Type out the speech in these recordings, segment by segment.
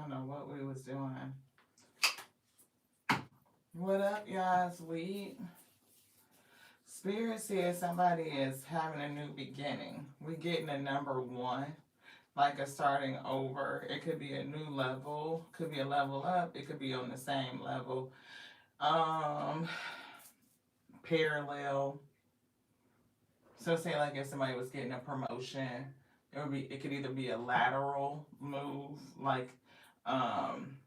don't know what we was doing. What up, y'all? Sweet. Spirit says somebody is having a new beginning. We getting a number one, like a starting over. It could be a new level, could be a level up, it could be on the same level. Um, Parallel. So say like if somebody was getting a promotion, it could either be a lateral move, like um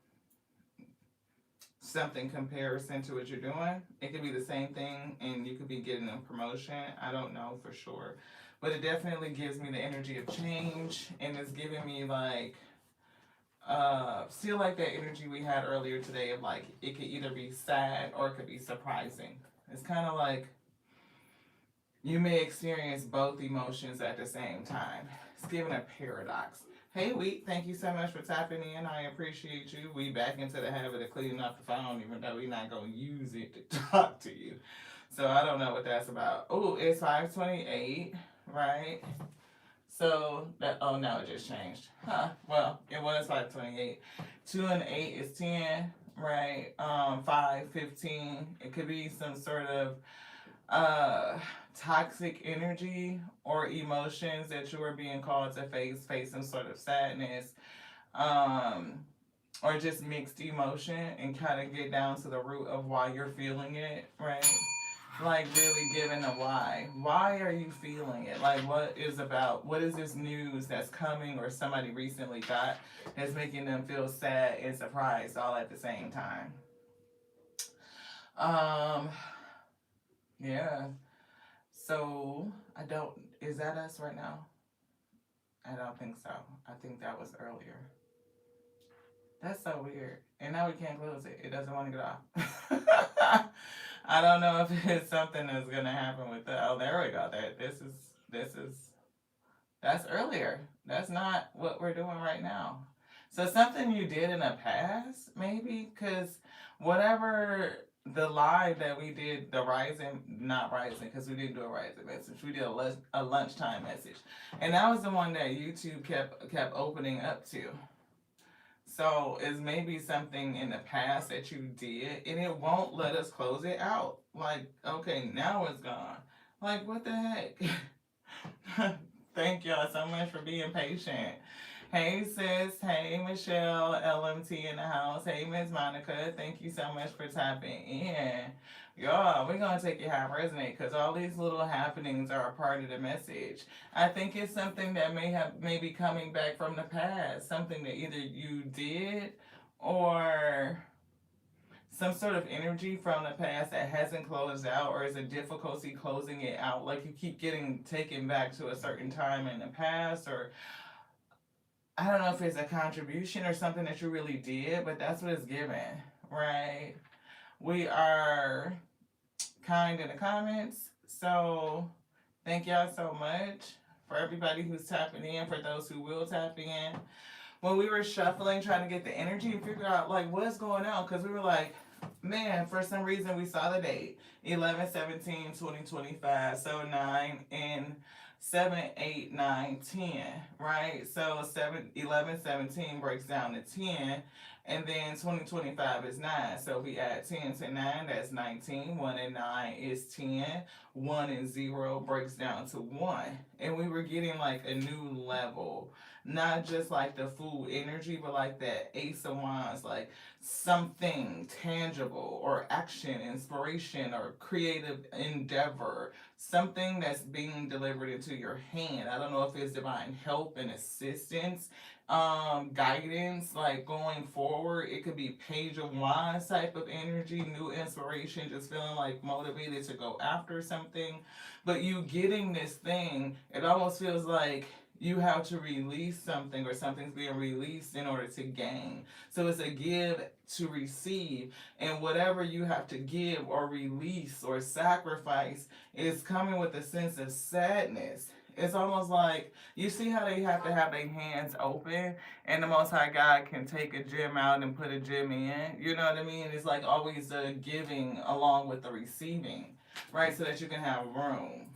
something comparison to what you're doing. It could be the same thing and you could be getting a promotion. I don't know for sure. But it definitely gives me the energy of change and it's giving me like still like that energy we had earlier today of like it could either be sad or it could be surprising. It's kind of like you may experience both emotions at the same time. It's giving a paradox. Hey, Wheat, thank you so much for tapping in. I appreciate you. We back into the habit of cleaning up the phone, even though we're not going to use it to talk to you. So I don't know what that's about. Oh, it's 5:28, right? So that, oh no, it just changed. Huh. Well, it was 5:28. 2 and 8 is 10, right? 5:15. It could be some sort of uh toxic energy or emotions that you are being called to face some sort of sadness, um or just mixed emotion and kind of get down to the root of why you're feeling it, right? Like really giving a why are you feeling it, like what is this news that's coming or somebody recently got that's making them feel sad and surprised all at the same time. um yeah. So I don't. Is that us right now? I don't think so. I think that was earlier. That's so weird. And now we can't close it. It doesn't want to get off. I don't know if it's something that's gonna happen with the. Oh, there we go. There. This is. That's earlier. That's not what we're doing right now. So something you did in the past, maybe, because whatever the live that we did, the rising, not rising, because we didn't do a rising message. We did a lunchtime message, and that was the one that YouTube kept opening up to. So it's maybe something in the past that you did, and it won't let us close it out. Like, okay, now it's gone. Like, what the heck? Thank y'all so much for being patient. Hey sis, hey Michelle, LMT in the house. Hey Miss Monica, thank you so much for tapping in. Y'all, we're gonna take it how it resonate because all these little happenings are a part of the message. I think it's something that may be coming back from the past, something that either you did or some sort of energy from the past that hasn't closed out or is a difficulty closing it out. Like you keep getting taken back to a certain time in the past, or I don't know if it's a contribution or something that you really did, but that's what it's given, right? We are kind in the comments. So thank y'all so much for everybody who's tapping in, for those who will tap in. When we were shuffling, trying to get the energy and figure out like what's going on, because we were like, man, for some reason we saw the date 11/17/2025, so 9 and 7, 8, 9, 10, right? So 11/17 breaks down to 10, and then 2025 is 9. So if we add 10 to 9, that's 19. 1 and 9 is 10. 1 and 0 breaks down to 1. And we were getting like a new level, not just like the full energy, but like that Ace of Wands, like something tangible or action, inspiration, or creative endeavor, something that's being delivered into your hand. I don't know if it's divine help and assistance, guidance, like going forward. It could be Page of Wands type of energy, new inspiration, just feeling like motivated to go after something. But you getting this thing, it almost feels like you have to release something or something's being released in order to gain. So it's a give to receive, and whatever you have to give or release or sacrifice is coming with a sense of sadness. It's almost like you see how they have to have their hands open, and the Most High God can take a gem out and put a gem in. You know what I mean? It's like always the giving along with the receiving, right? So that you can have room.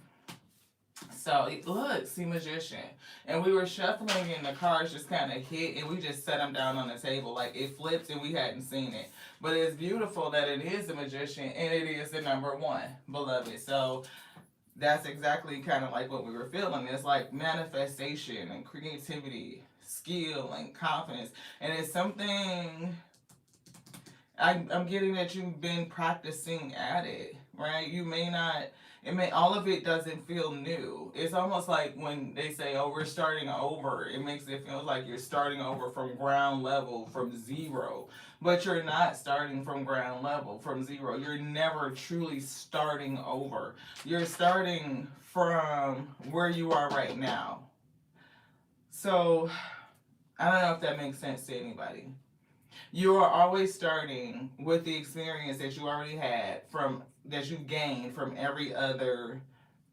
So look, see Magician, and we were shuffling, and the cards just kind of hit, and we just set them down on the table like it flipped, and we hadn't seen it. But it's beautiful that it is the Magician, and it is the number one, beloved. So that's exactly kind of like what we were feeling. It's like manifestation and creativity, skill and confidence, and it's something I'm getting that you've been practicing at it, right? You may not, it may, all of it doesn't feel new. It's almost like when they say, oh, we're starting over, it makes it feel like you're starting over from ground level, from zero. But you're not starting from ground level, from zero. You're never truly starting over. You're starting from where you are right now. So, I don't know if that makes sense to anybody. You are always starting with the experience that you already had from that you gained from every other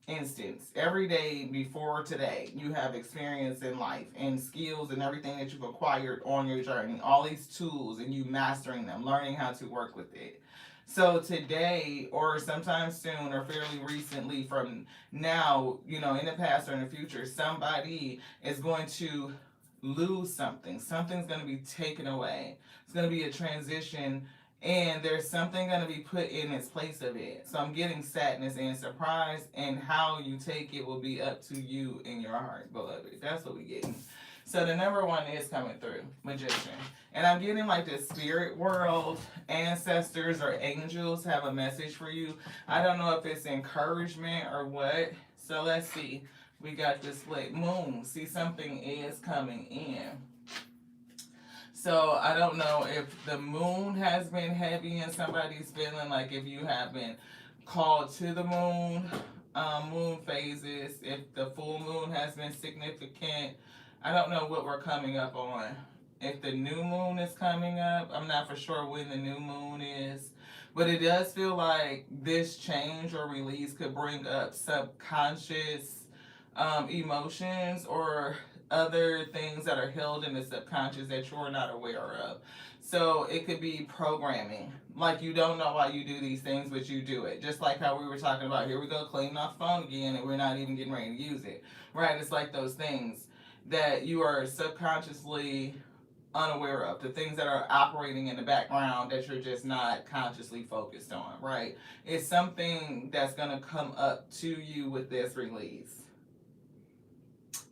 instance. Every day before today, you have experience in life and skills and everything that you've acquired on your journey. All these tools and you mastering them, learning how to work with it. So today, or sometime soon, or fairly recently, from now, in the past or in the future, somebody is going to lose something. Something's going to be taken away. It's going to be a transition, and there's something going to be put in its place of it. So I'm getting sadness and surprise, and how you take it will be up to you in your heart, beloved. That's what we're getting. So the number one is coming through, Magician. And I'm getting like the spirit world, ancestors, or angels have a message for you. I don't know if it's encouragement or what. So let's see. We got this split moon. See, something is coming in. So I don't know if the moon has been heavy and somebody's feeling like if you have been called to the moon, moon phases, if the full moon has been significant. I don't know what we're coming up on. If the new moon is coming up, I'm not for sure when the new moon is. But it does feel like this change or release could bring up subconscious emotions or other things that are held in the subconscious that you're not aware of. So it could be programming. Like you don't know why you do these things, but you do it. Just like how we were talking about, here we go, cleaning off phone again, and we're not even getting ready to use it. Right? It's like those things that you are subconsciously unaware of, the things that are operating in the background that you're just not consciously focused on, right? It's something that's going to come up to you with this release.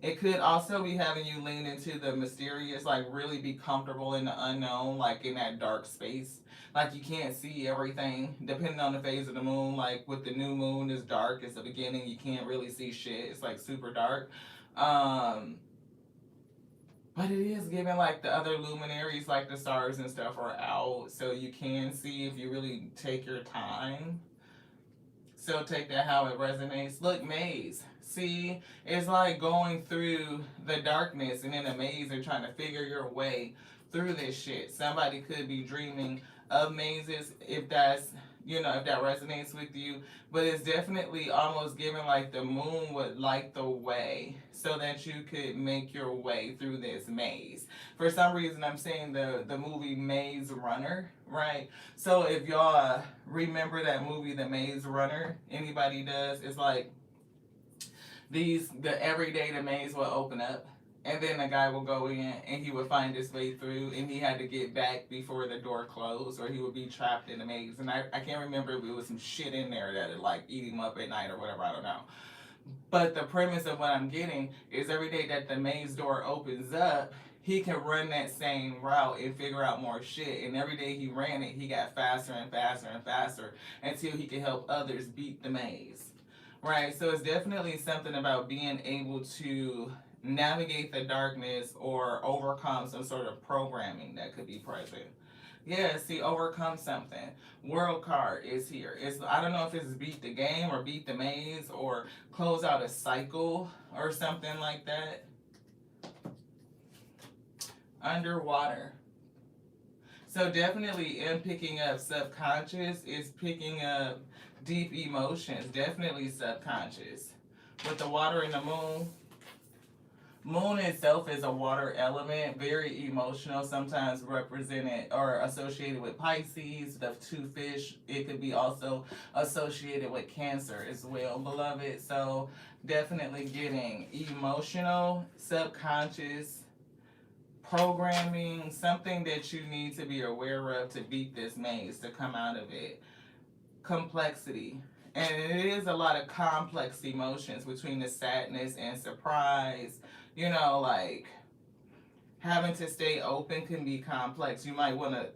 It could also be having you lean into the mysterious, like really be comfortable in the unknown, like in that dark space. Like you can't see everything, depending on the phase of the moon. Like with the new moon, it's dark. It's the beginning. You can't really see shit. It's like super dark. But it is giving like the other luminaries, like the stars and stuff, are out. So you can see if you really take your time. So take that how it resonates. Look, maze. See, it's like going through the darkness and in a maze and trying to figure your way through this shit. Somebody could be dreaming of mazes if that's, if that resonates with you. But it's definitely almost giving like the moon would light the way so that you could make your way through this maze. For some reason, I'm saying the movie Maze Runner, right? So if y'all remember that movie, The Maze Runner, anybody does, it's like every day the maze will open up, and then the guy will go in and he would find his way through, and he had to get back before the door closed, or he would be trapped in the maze. And I can't remember if it was some shit in there that would like eat him up at night or whatever, I don't know. But the premise of what I'm getting is every day that the maze door opens up, he can run that same route and figure out more shit. And every day he ran it, he got faster and faster and faster until he could help others beat the maze. Right? So it's definitely something about being able to navigate the darkness or overcome some sort of programming that could be present. Yeah, see, overcome something. World card is here. I don't know if it's beat the game or beat the maze or close out a cycle or something like that. Underwater. So definitely in picking up subconscious is picking up deep emotions. Definitely subconscious. With the water and the moon, Moon itself is a water element, very emotional, sometimes represented or associated with Pisces, the two fish. It could be also associated with Cancer as well, beloved. So definitely getting emotional, subconscious programming, something that you need to be aware of to beat this maze, to come out of it. Complexity. And it is a lot of complex emotions between the sadness and surprise. Like having to stay open can be complex. You might want to,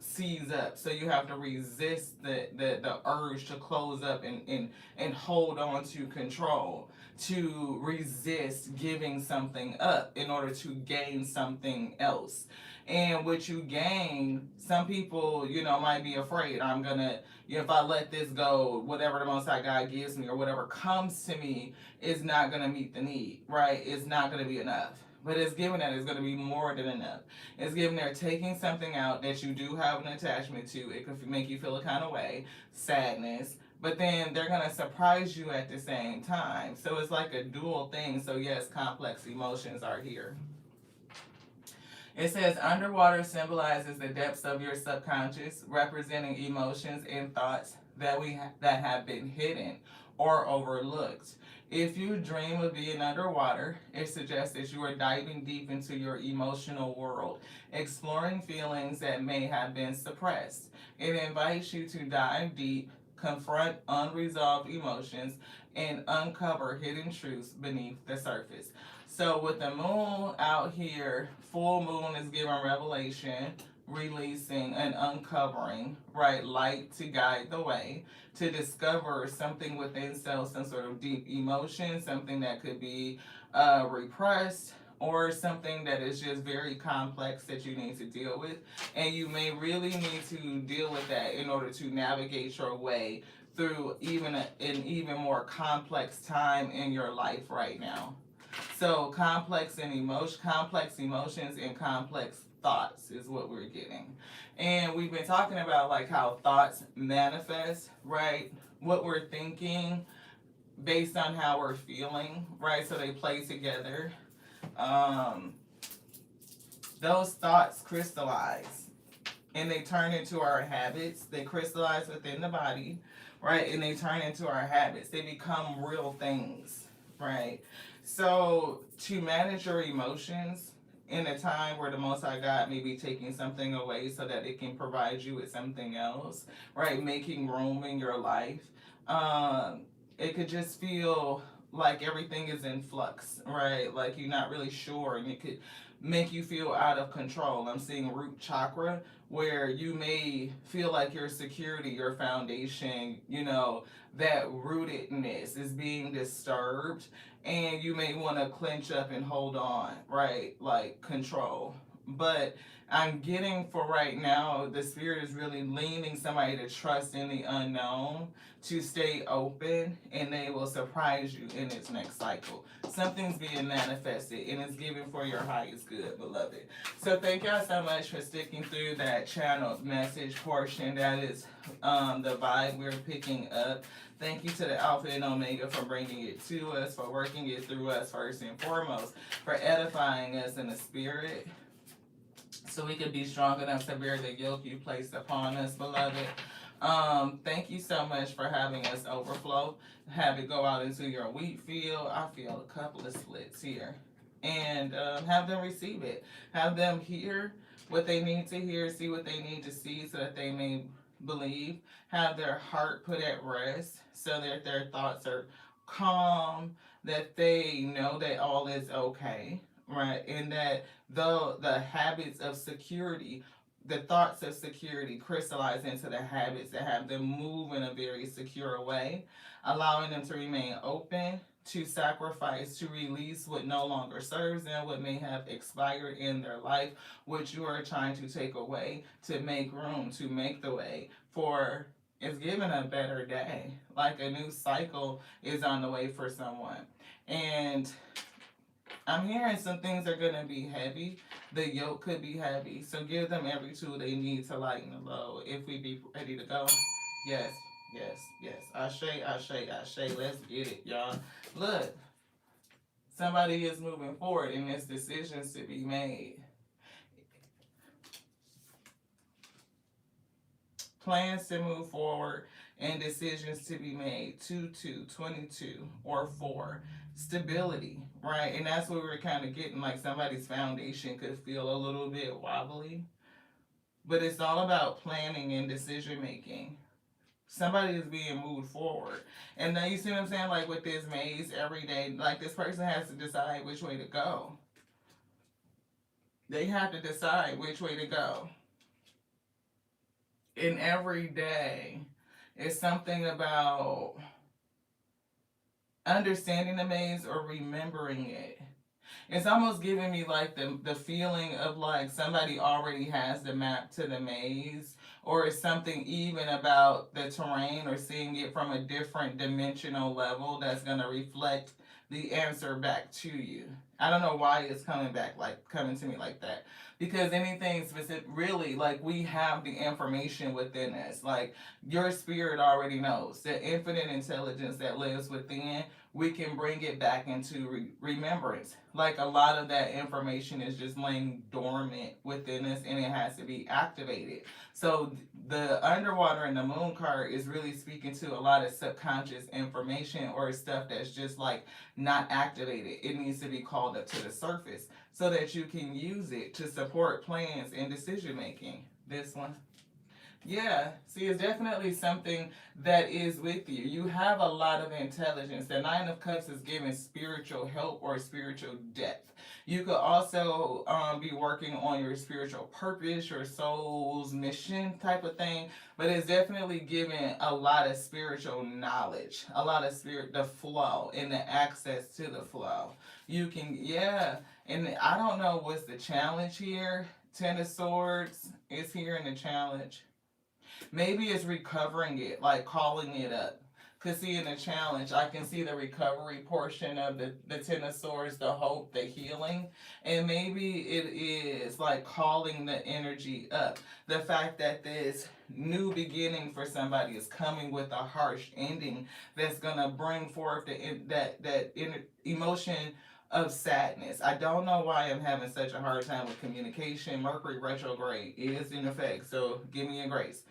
seize up. So you have to resist the urge to close up and hold on to control, to resist giving something up in order to gain something else. And what you gain, some people, might be afraid. I'm gonna, if I let this go, whatever the Most High God gives me or whatever comes to me is not gonna meet the need, right? It's not gonna be enough. But it's given that it's going to be more than enough. It's given they're taking something out that you do have an attachment to. It could make you feel a kind of way, sadness. But then they're going to surprise you at the same time. So it's like a dual thing. So yes, complex emotions are here. It says underwater symbolizes the depths of your subconscious, representing emotions and thoughts that have been hidden or overlooked. If you dream of being underwater, it suggests that you are diving deep into your emotional world, exploring feelings that may have been suppressed. It invites you to dive deep, confront unresolved emotions, and uncover hidden truths beneath the surface. So with the moon out here, full moon is giving revelation, releasing and uncovering, right? Light to guide the way, to discover something within self, some sort of deep emotion, something that could be repressed, or something that is just very complex that you need to deal with. And you may really need to deal with that in order to navigate your way through an even more complex time in your life right now. So complex emotions and complex thoughts is what we're getting. And we've been talking about like how thoughts manifest, right? What we're thinking based on how we're feeling, right? So they play together. Those thoughts crystallize and they turn into our habits. They crystallize within the body, right? And they turn into our habits. They become real things, right? So to manage your emotions in a time where the Most High God may be taking something away so that it can provide you with something else, right? Making room in your life. It could just feel like everything is in flux, right? Like you're not really sure, and it could make you feel out of control. I'm seeing root chakra where you may feel like your security, your foundation, that rootedness is being disturbed, and you may want to clench up and hold on, right? Like control. But I'm getting for right now, the spirit is really leaning somebody to trust in the unknown, to stay open, and they will surprise you in its next cycle. Something's being manifested, and it's given for your highest good, beloved. So thank y'all so much for sticking through that channeled message portion. That is the vibe we're picking up. Thank you to the Alpha and Omega for bringing it to us, for working it through us first and foremost, for edifying us in the spirit, so we can be strong enough to bear the yoke you placed upon us, beloved. Thank you so much for having us overflow. Have it go out into your wheat field. I feel a couple of splits here. And have them receive it. Have them hear what they need to hear, see what they need to see so that they may believe. Have their heart put at rest so that their thoughts are calm, that they know that all is okay, right? And that the habits of security, the thoughts of security crystallize into the habits that have them move in a very secure way, allowing them to remain open, to sacrifice, to release what no longer serves them, what may have expired in their life, which you are trying to take away, to make room, to make the way for it's given a better day. Like a new cycle is on the way for someone. And I'm hearing some things are going to be heavy. The yoke could be heavy. So give them every tool they need to lighten the load. If we be ready to go. Yes, yes, yes. Ashe, ashe, ashe. Let's get it, y'all. Look. Somebody is moving forward and there's decisions to be made. Plans to move forward and decisions to be made. 22, or 4. Stability, right? And that's what we were kind of getting, like somebody's foundation could feel a little bit wobbly. But it's all about planning and decision making. Somebody is being moved forward. And now you see what I'm saying? Like with this maze every day, like this person has to decide which way to go. They have to decide which way to go. And every day is something about understanding the maze or remembering it. It's almost giving me like the feeling of like somebody already has the map to the maze, or it's something even about the terrain or seeing it from a different dimensional level that's going to reflect the answer back to you. I don't know why it's coming to me like that. Because anything specific, really, like we have the information within us. Like your spirit already knows the infinite intelligence that lives within. We can bring it back into remembrance. Like a lot of that information is just laying dormant within us and it has to be activated. So the underwater and the moon card is really speaking to a lot of subconscious information or stuff that's just like not activated. It needs to be called up to the surface so that you can use it to support plans and decision making. This one. Yeah, see, it's definitely something that is with you. You have a lot of intelligence. The Nine of Cups is giving spiritual help or spiritual depth. You could also be working on your spiritual purpose, your soul's mission type of thing, but it's definitely giving a lot of spiritual knowledge, a lot of the flow and the access to the flow. You can, yeah, and I don't know what's the challenge here. Ten of Swords is here in the challenge. Maybe it's recovering it, like calling it up. Cause see in the challenge, I can see the recovery portion of the Ten of Swords, the hope, the healing. And maybe it is like calling the energy up. The fact that this new beginning for somebody is coming with a harsh ending that's gonna bring forth that emotion of sadness. I don't know why I'm having such a hard time with communication. Mercury retrograde is in effect, so give me a grace.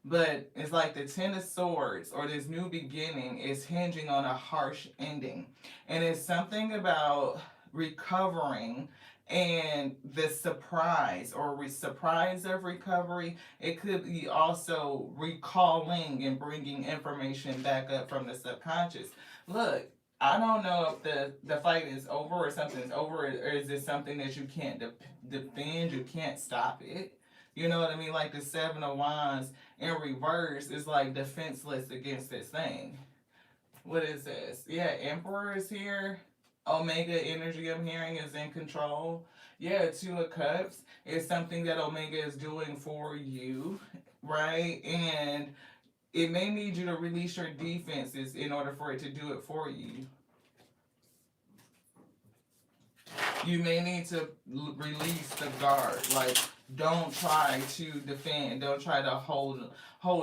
But it's like the Ten of Swords or this new beginning is hinging on a harsh ending. And it's something about recovering and the surprise or surprise of recovery. It could be also recalling and bringing information back up from the subconscious. Look, I don't know if the fight is over or something's over, or is it something that you can't defend, you can't stop it. You know what I mean? Like the Seven of Wands in reverse is like defenseless against this thing. What is this? Yeah, Emperor is here. Omega energy I'm hearing is in control. Yeah, Two of Cups is something that Omega is doing for you, right? And it may need you to release your defenses in order for it to do it for you. You may need to release the guard. Like, don't try to defend. Don't try to hold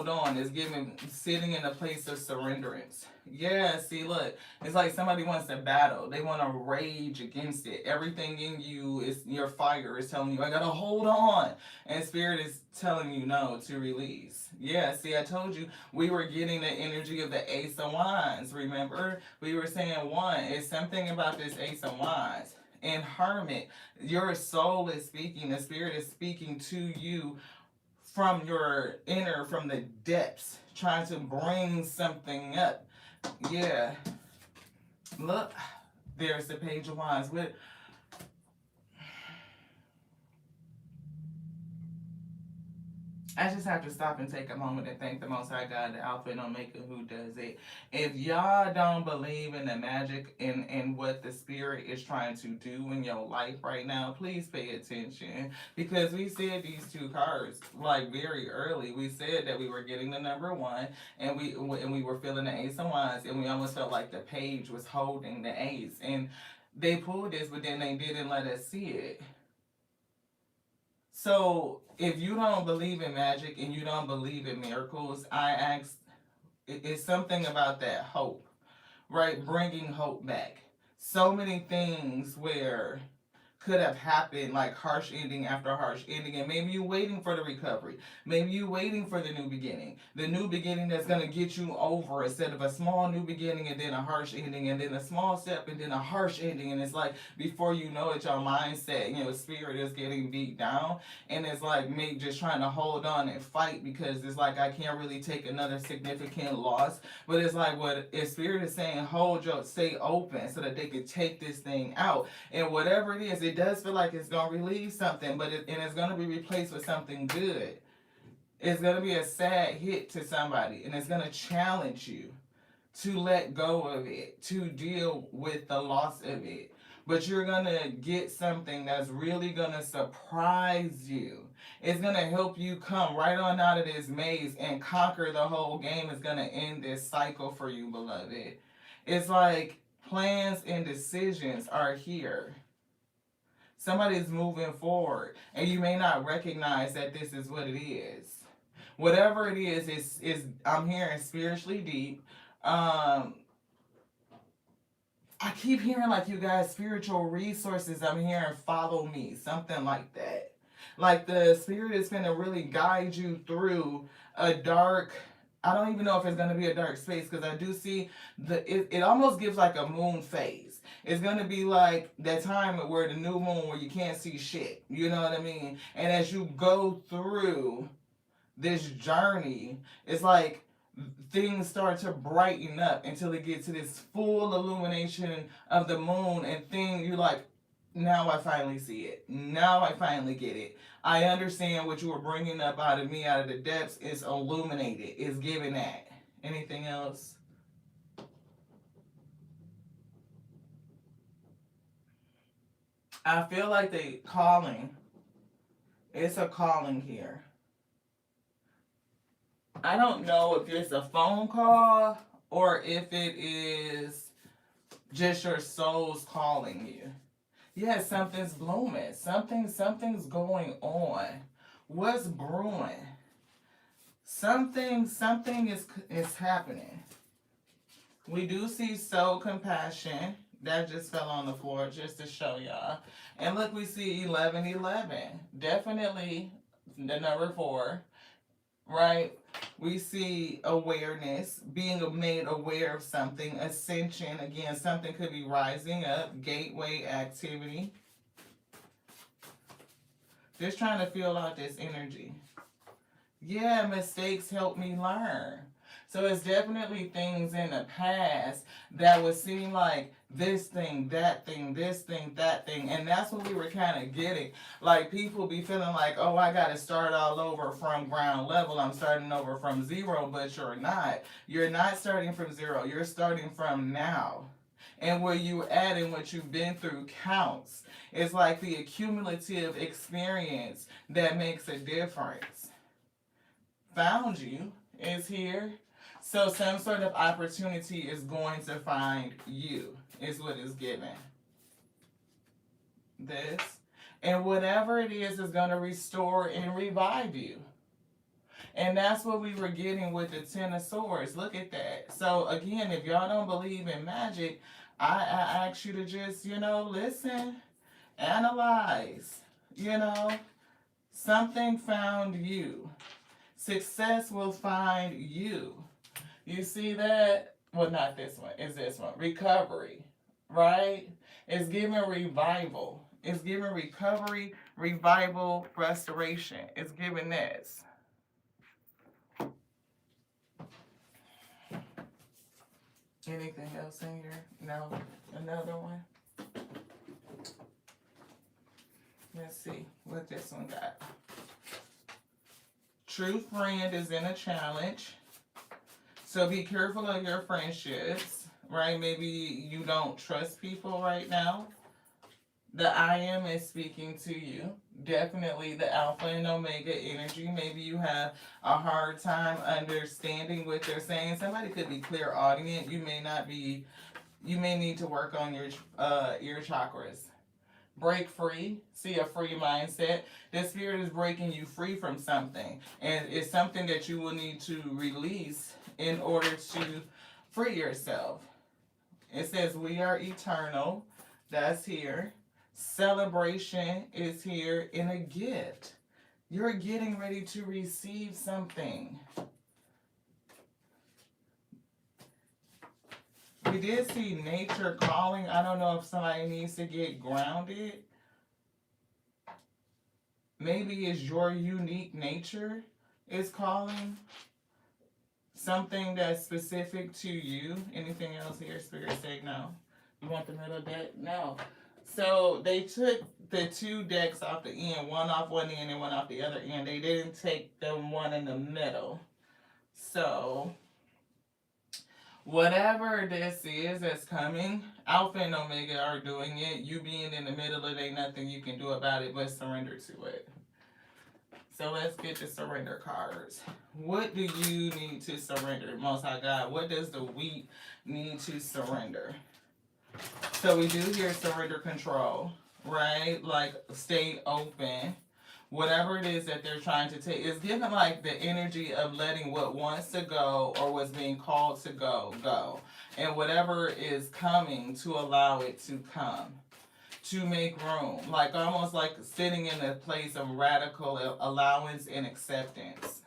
on. It's giving sitting in a place of surrenderance. Yeah, see, look, it's like somebody wants to battle. They want to rage against it. Everything in you is your fire is telling you, I gotta hold on. And spirit is telling you no to release. Yeah, see, I told you we were getting the energy of the Ace of Wands. Remember? We were saying one. It's something about this Ace of Wands. And Hermit, your soul is speaking, the spirit is speaking to you from your inner, from the depths, trying to bring something up. Yeah. Look, there's the Page of Wands. I just have to stop and take a moment and thank the Most High God, the Alpha and Omega, who does it. If y'all don't believe in the magic and what the Spirit is trying to do in your life right now, please pay attention. Because we said these two cards like very early. We said that we were getting the number one, and we were feeling the Ace of Wands, and we almost felt like the page was holding the ace. And they pulled this, but then they didn't let us see it. So if you don't believe in magic and you don't believe in miracles, I ask, it's something about that hope, right? Bringing hope back. so many things where could have happened, like harsh ending after harsh ending, and maybe you're waiting for the recovery, maybe you're waiting for the new beginning that's going to get you over, instead of a small new beginning and then a harsh ending and then a small step and then a harsh ending. And it's like before you know it, your mindset, spirit is getting beat down, and it's like me just trying to hold on and fight, because it's like I can't really take another significant loss. But it's like what if spirit is saying, stay open so that they could take this thing out. And whatever it is, it does feel like it's gonna relieve something, and it's gonna be replaced with something good. It's gonna be a sad hit to somebody, and it's gonna challenge you to let go of it, to deal with the loss of it. But you're gonna get something that's really gonna surprise you. It's gonna help you come right on out of this maze and conquer the whole game. It's gonna end this cycle for you, beloved. It's like plans and decisions are here. Somebody's moving forward, and you may not recognize that this is what it is. Whatever it is I'm hearing spiritually deep. I keep hearing, like, you guys, spiritual resources. I'm hearing follow me, something like that. Like the spirit is going to really guide you through a dark, I don't even know if it's going to be a dark space, because I do see it almost gives like a moon phase. It's going to be like that time where the new moon, where you can't see shit. You know what I mean? And as you go through this journey, it's like things start to brighten up until it gets to this full illumination of the moon, and you're like, now I finally see it. Now I finally get it. I understand what you were bringing up out of me, out of the depths. It's illuminated. It's giving that. Anything else? I feel like the calling. It's a calling here. I don't know if it's a phone call or if it is just your soul's calling you. Yeah, something's blooming. Something's going on. What's brewing? Something is happening. We do see soul compassion. That just fell on the floor just to show y'all. And look, we see 1111. Definitely the number 4, right? We see awareness, being made aware of something, ascension. Again, something could be rising up, gateway activity. Just trying to feel out this energy. Yeah, mistakes help me learn. So it's definitely things in the past that would seem like this thing, that thing, this thing, that thing. And that's what we were kind of getting. Like, people be feeling like, oh, I got to start all over from ground level. I'm starting over from zero, but you're not. You're not starting from zero. You're starting from now. And where you at and what you've been through counts. It's like the accumulative experience that makes a difference. Found you is here. So some sort of opportunity is going to find you, is what is given. This. And whatever it is going to restore and revive you. And that's what we were getting with the Ten of Swords. Look at that. So again, if y'all don't believe in magic, I ask you to just, listen, analyze, something found you. Success will find you. You see that? Well, not this one. It's this one. Recovery, right? It's giving revival. It's giving recovery, revival, restoration. It's giving this. Anything else in here? No? Another one? Let's see what this one got. True friend is in a challenge. So be careful of your friendships, right? Maybe you don't trust people right now. The I am is speaking to you. Definitely the Alpha and Omega energy. Maybe you have a hard time understanding what they're saying. Somebody could be clairaudient. You may need to work on your ear chakras. Break free. See, a free mindset. The spirit is breaking you free from something. And it's something that you will need to release in order to free yourself. It says we are eternal. That's here. Celebration is here in a gift. You're getting ready to receive something. We did see nature calling. I don't know if somebody needs to get grounded. Maybe it's your unique nature is calling. Something that's specific to you. Anything else here, Spirit say no. You want the middle deck? No. So they took the two decks off the end, one off one end and one off the other end. They didn't take the one in the middle. So whatever this is that's coming, Alpha and Omega are doing it. You being in the middle, it ain't nothing you can do about it but surrender to it. So let's get the surrender cards. What do you need to surrender, Most High God? What does the wheat need to surrender? So we do hear surrender control, right? Like stay open. Whatever it is that they're trying to take, it's given like the energy of letting what wants to go or what's being called to go, go. And whatever is coming to allow it to come. To make room, like almost like sitting in a place of radical allowance and acceptance.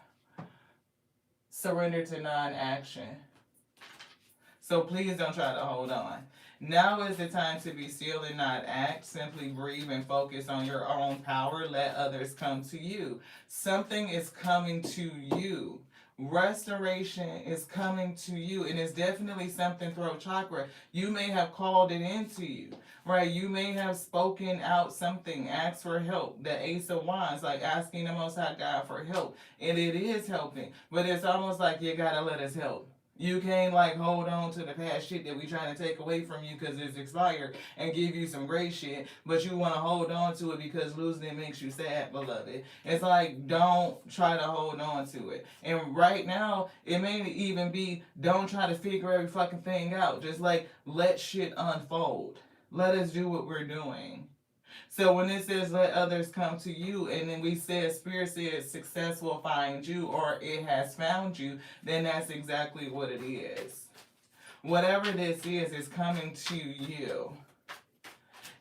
Surrender to non-action. So please don't try to hold on. Now is the time to be still and not act. Simply breathe and focus on your own power. Let others come to you. Something is coming to you. Restoration is coming to you, and it's definitely something throat chakra. You may have called it into you, right? You may have spoken out something, asked for help. The Ace of Wands, like asking the Most High God for help, and it is helping. But it's almost like you gotta let us help. You can't like hold on to the past shit that we trying to take away from you because it's expired and give you some great shit, but you want to hold on to it because losing it makes you sad, beloved. It's like don't try to hold on to it. And right now, it may even be don't try to figure every fucking thing out. Just like let shit unfold. Let us do what we're doing. So when it says let others come to you, and then we said Spirit says success will find you or it has found you, then that's exactly what it is. Whatever this is coming to you.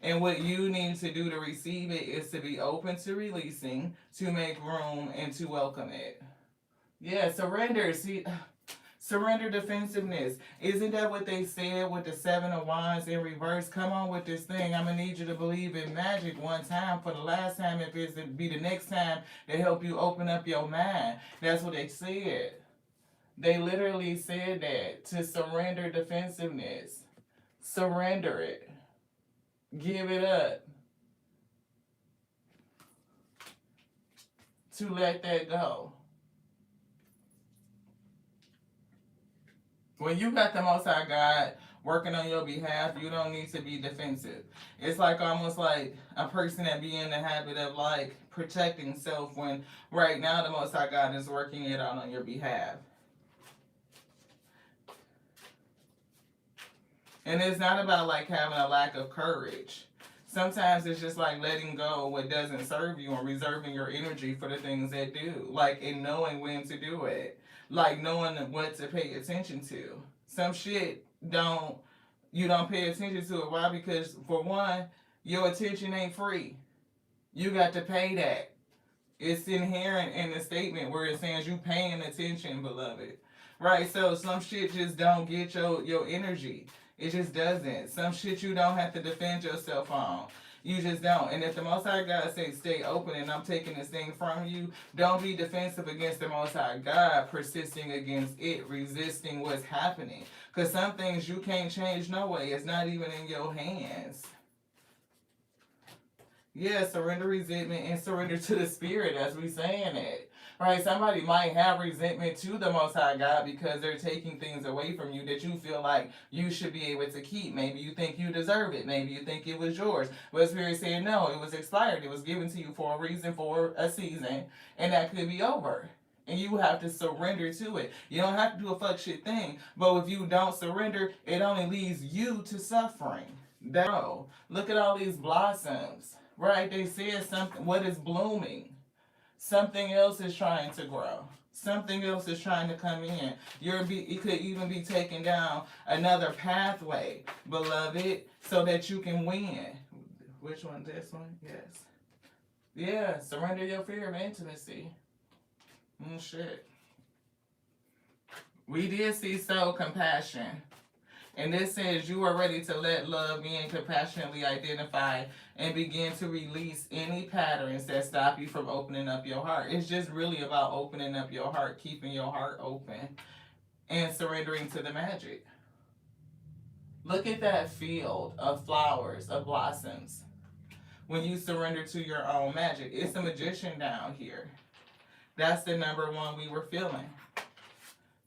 And what you need to do to receive it is to be open to releasing, to make room, and to welcome it. Yeah, surrender. See, surrender defensiveness. Isn't that what they said with the Seven of Wands in reverse? Come on with this thing. I'm going to need you to believe in magic one time for the last time if it's to be the next time to help you open up your mind. That's what they said. They literally said that to surrender defensiveness. Surrender it. Give it up. To let that go. When you got the Most High God working on your behalf, you don't need to be defensive. It's like almost like a person that be in the habit of like protecting self when right now the Most High God is working it out on your behalf. And it's not about like having a lack of courage. Sometimes it's just like letting go what doesn't serve you and reserving your energy for the things that do. Like in knowing when to do it. Like knowing what to pay attention to. Some shit you don't pay attention to it. Why? Because for one, your attention ain't free. You got to pay that. It's inherent in the statement where it says you paying attention, beloved. Right? So some shit just don't get your energy. It just doesn't. Some shit you don't have to defend yourself on. You just don't. And if the Most High God says stay open and I'm taking this thing from you, don't be defensive against the Most High God, persisting against it, resisting what's happening. Because some things you can't change no way. It's not even in your hands. Yeah, surrender resentment and surrender to the Spirit as we saying it. Right, somebody might have resentment to the Most High God because they're taking things away from you that you feel like you should be able to keep. Maybe you think you deserve it. Maybe you think it was yours. But Spirit saying, no, it was expired. It was given to you for a reason, for a season, and that could be over. And you have to surrender to it. You don't have to do a fuck shit thing. But if you don't surrender, it only leaves you to suffering. Look at all these blossoms. Right, they said something. What is blooming? Something else is trying to grow. Something else is trying to come in. You could even be taking down another pathway, beloved, so that you can win. Which one? This one? Yes. Yeah, surrender your fear of intimacy. Shit. We did see soul compassion. And this says you are ready to let love in, compassionately identify, and begin to release any patterns that stop you from opening up your heart. It's just really about opening up your heart, keeping your heart open, and surrendering to the magic. Look at that field of flowers, of blossoms. When you surrender to your own magic, it's a magician down here. That's the number one we were feeling.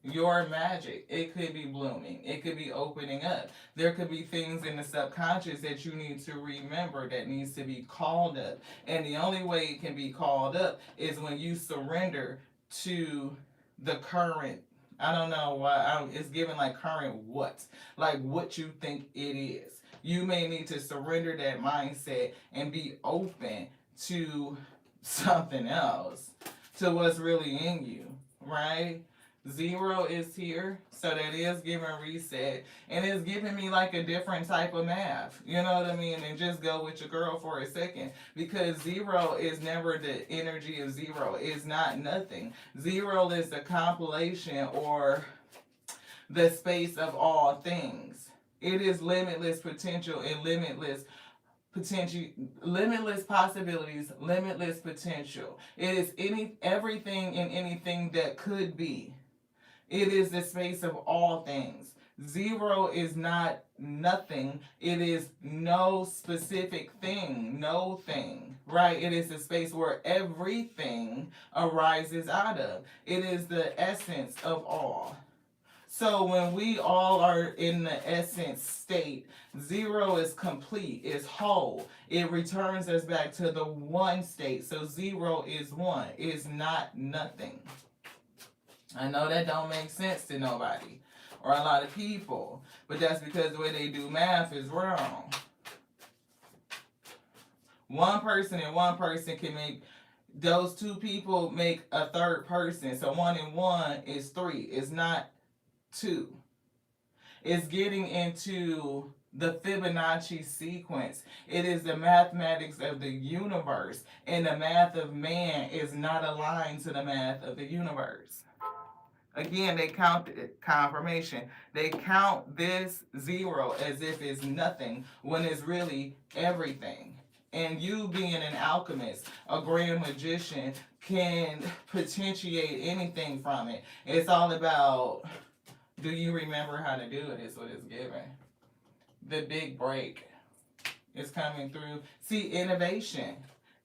Your magic. It could be blooming. It could be opening up. There could be things in the subconscious that you need to remember that needs to be called up. And the only way it can be called up is when you surrender to the current. I don't know why. It's given like current what? Like what you think it is. You may need to surrender that mindset and be open to something else, to what's really in you, right? 0 is here, so that is giving reset, and it's giving me like a different type of math, you know what I mean? And just go with your girl for a second, because 0 is never the energy of 0. It's not nothing. 0 is the compilation or the space of all things. It is limitless potential and limitless possibilities, limitless potential. It is everything and anything that could be. It is the space of all things. 0 is not nothing. It is no specific thing, no thing, right? It is the space where everything arises out of. It is the essence of all. So when we all are in the essence state, 0 is complete, is whole. It returns us back to the 1 state. So 0 is 1, is not nothing. I know that don't make sense to nobody or a lot of people, but that's because the way they do math is wrong. One person and one person can make, those two people make a third person. So 1 and 1 is 3. It's not 2. It's getting into the Fibonacci sequence. It is the mathematics of the universe, and the math of man is not aligned to the math of the universe. Again, they count it, confirmation. They count this 0 as if it's nothing when it's really everything. And you being an alchemist, a grand magician, can potentiate anything from it. It's all about, do you remember how to do it, is what it's given. The big break is coming through. See, innovation.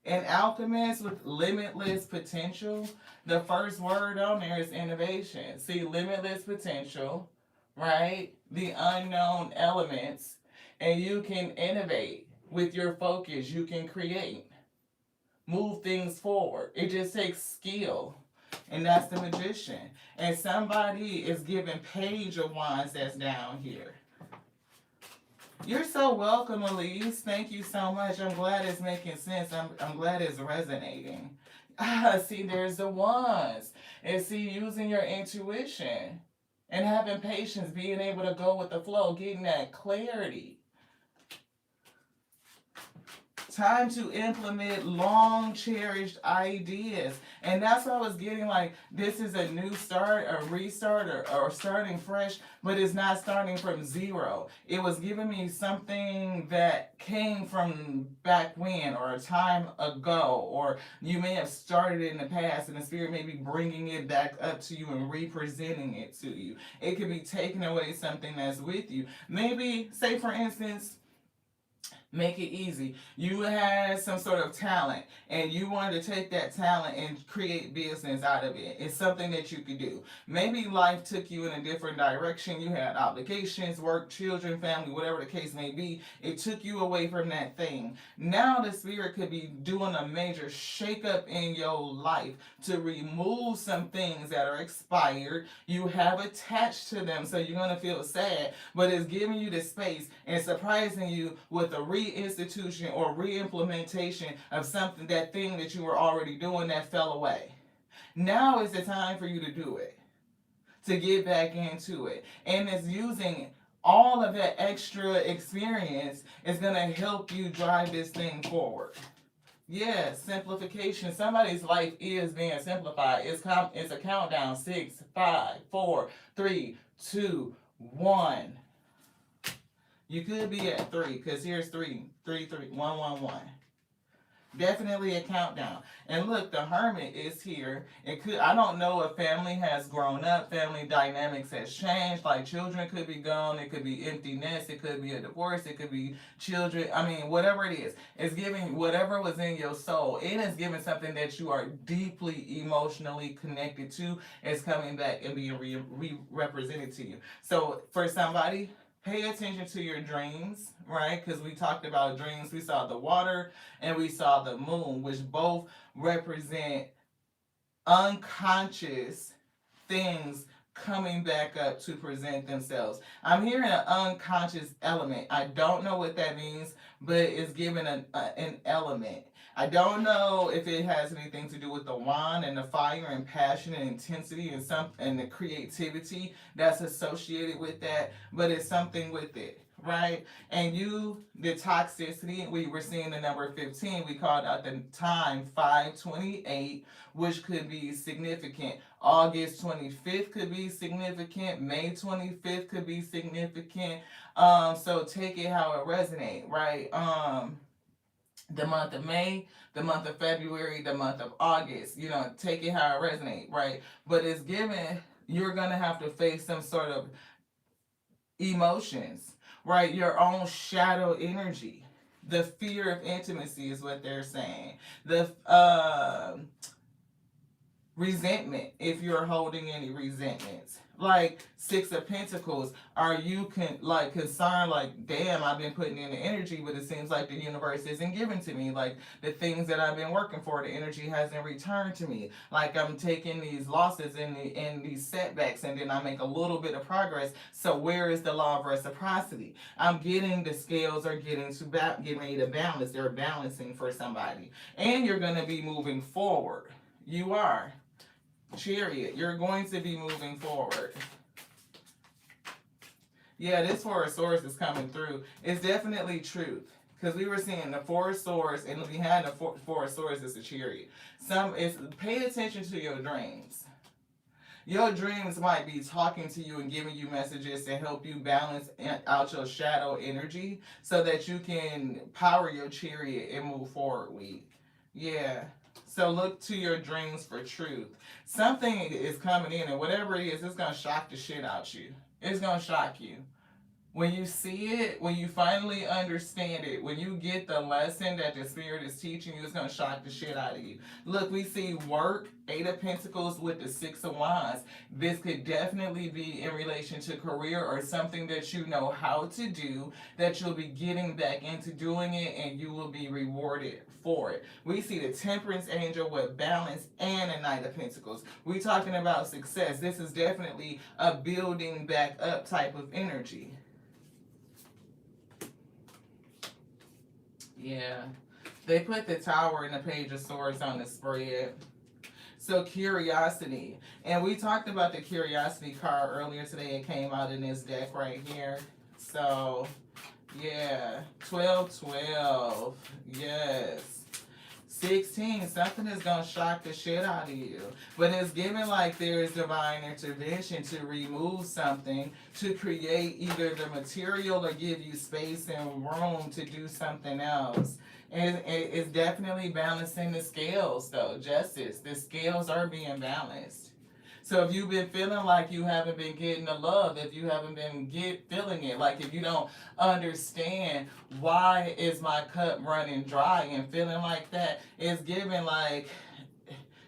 An alchemist with limitless potential, the first word on there is innovation. See, limitless potential, right? The unknown elements, and you can innovate with your focus. You can create, move things forward. It just takes skill, and that's the magician. And somebody is giving Page of Wands that's down here. You're so welcome, Elise. Thank you so much. I'm glad it's making sense. I'm glad it's resonating. See, there's the Wands. And see, using your intuition and having patience, being able to go with the flow, getting that clarity. Time to implement long cherished ideas. And that's what I was getting, like, this is a new start, a restart, or starting fresh, but it's not starting from 0. It was giving me something that came from back when, or a time ago, or you may have started in the past and the spirit may be bringing it back up to you and representing it to you. It could be taking away something that's with you. Maybe, say for instance, make it easy. You had some sort of talent and you wanted to take that talent and create business out of it. It's something that you could do. Maybe life took you in a different direction. You had obligations, work, children, family, whatever the case may be. It took you away from that thing. Now the spirit could be doing a major shakeup in your life to remove some things that are expired. You have attached to them, so you're going to feel sad, but it's giving you the space and surprising you with a reinstitution or re-implementation of something, that thing that you were already doing that fell away. Now is the time for you to do it, to get back into it. And it's using all of that extra experience is going to help you drive this thing forward. Yeah, simplification. Somebody's life is being simplified. It's a countdown. 6, 5, 4, 3, 2, 1. You could be at 3 because here's 3, 3, 3, 1, 1, 1. Definitely a countdown. And look, the Hermit is here. I don't know if family has grown up, family dynamics has changed. Like children could be gone, it could be empty nest, it could be a divorce, it could be children. I mean, whatever it is, it's giving whatever was in your soul. It is giving something that you are deeply emotionally connected to. It's coming back and being represented to you. So for somebody, pay attention to your dreams, right? Because we talked about dreams. We saw the water and we saw the moon, which both represent unconscious things coming back up to present themselves. I'm hearing an unconscious element. I don't know what that means, but it's given an element. I don't know if it has anything to do with the wand and the fire and passion and intensity and the creativity that's associated with that, but it's something with it, right? And the toxicity, we were seeing the number 15, we called out the time 528, which could be significant. August 25th could be significant. May 25th could be significant. So take it how it resonates, right? The month of May, the month of February, the month of August, take it how it resonates, right? But it's given, you're going to have to face some sort of emotions, right? Your own shadow energy. The fear of intimacy is what they're saying. The resentment, if you're holding any resentments. Like 6 of Pentacles, are you concerned, like, damn, I've been putting in the energy, but it seems like the universe isn't giving to me. Like the things that I've been working for, the energy hasn't returned to me. Like I'm taking these losses and these setbacks, and then I make a little bit of progress. So where is the law of reciprocity? I'm getting the scales are getting ready to balance. They're balancing for somebody, and you're going to be moving forward. You are. Chariot, you're going to be moving forward. Yeah, this Four of Swords is coming through. It's definitely truth. Because we were seeing the Four of Swords, and behind the Four of Swords is the Chariot. Pay attention to your dreams. Your dreams might be talking to you and giving you messages to help you balance out your shadow energy so that you can power your chariot and move forward with. Yeah. So look to your dreams for truth. Something is coming in, and whatever it is, it's going to shock the shit out you. It's going to shock you. When you see it, when you finally understand it, when you get the lesson that the Spirit is teaching you, it's going to shock the shit out of you. Look, we see work, 8 of Pentacles with the 6 of Wands. This could definitely be in relation to career or something that you know how to do, that you'll be getting back into doing it, and you will be rewarded for it. We see the Temperance Angel with balance and a Knight of Pentacles. We're talking about success. This is definitely a building back up type of energy. Yeah, they put the Tower and the Page of Swords on the spread. So curiosity. And we talked about the curiosity card earlier today. It came out in this deck right here. So, yeah, 12-12. Yes. 16, something is going to shock the shit out of you. But it's given like there is divine intervention to remove something, to create either the material or give you space and room to do something else. And it's definitely balancing the scales, though. Justice. The scales are being balanced. So if you've been feeling like you haven't been getting the love, if you haven't been feeling it, like if you don't understand why is my cup running dry and feeling like that, it's giving like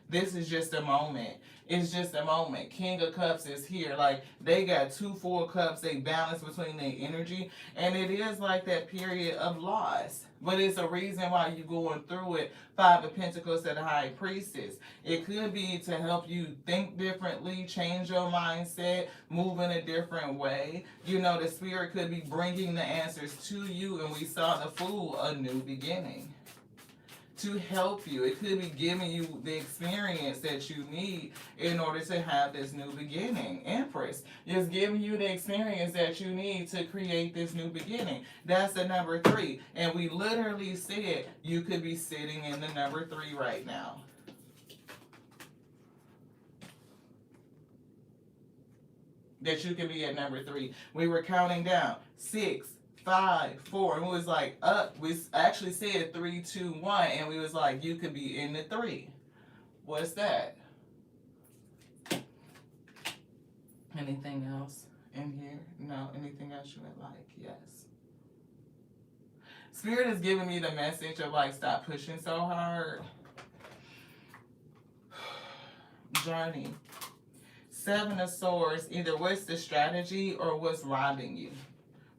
This is just a moment. It's just a moment. King of Cups is here. Like, they got two full cups. They balance between their energy. And it is like that period of loss. But it's a reason why you're going through it. Five of Pentacles to the High Priestess. It could be to help you think differently, change your mindset, move in a different way. You know, the Spirit could be bringing the answers to you. And we saw the Fool, a new beginning, to help you. It could be giving you the experience that you need in order to have this new beginning. Empress is giving you the experience that you need to create this new beginning. That's the number 3. And we literally said you could be sitting in the number 3 right now. That you could be at number 3. We were counting down. 6, 5, 4, and we was like up. We actually said 3, 2, 1, and we was like, you could be in the 3. What's that? Anything else in here? No. Anything else you would like? Yes. Spirit is giving me the message of like, stop pushing so hard. Journey. 7 of Swords. Either what's the strategy or what's robbing you.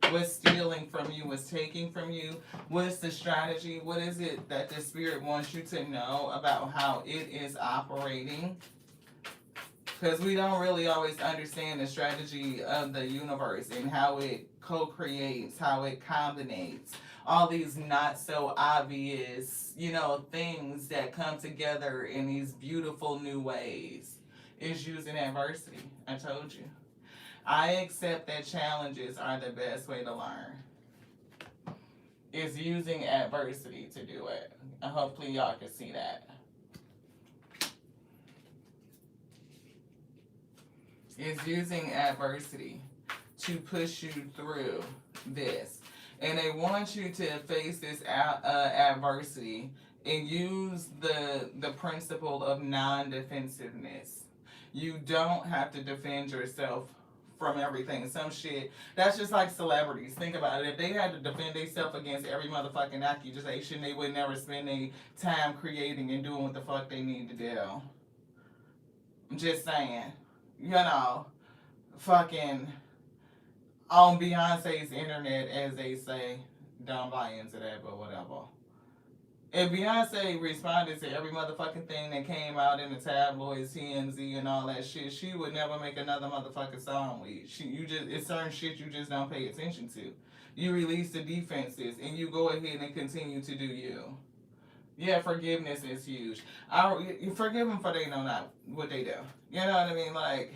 What's stealing from you? What's taking from you? What's the strategy? What is it that the Spirit wants you to know about how it is operating? Because we don't really always understand the strategy of the universe and how it co-creates, how it combinates. All these not so obvious, you know, things that come together in these beautiful new ways. Is using adversity. I told you. I accept that challenges are the best way to learn. Is using adversity to do it. Hopefully y'all can see that. Is using adversity to push you through this. And they want you to face this adversity and use the principle of non-defensiveness. You don't have to defend yourself from everything. Some shit, that's just like celebrities. Think about it. If they had to defend themselves against every motherfucking accusation, they would never spend any time creating and doing what the fuck they need to do. I'm just saying. You know, fucking on Beyonce's internet, as they say. Don't buy into that, but whatever. If Beyonce responded to every motherfucking thing that came out in the tabloids, TMZ, and all that shit, she would never make another motherfucking song with you. It's certain shit you just don't pay attention to. You release the defenses and you go ahead and continue to do you. Yeah, forgiveness is huge. You forgive them for they know not what they do. You know what I mean? Like,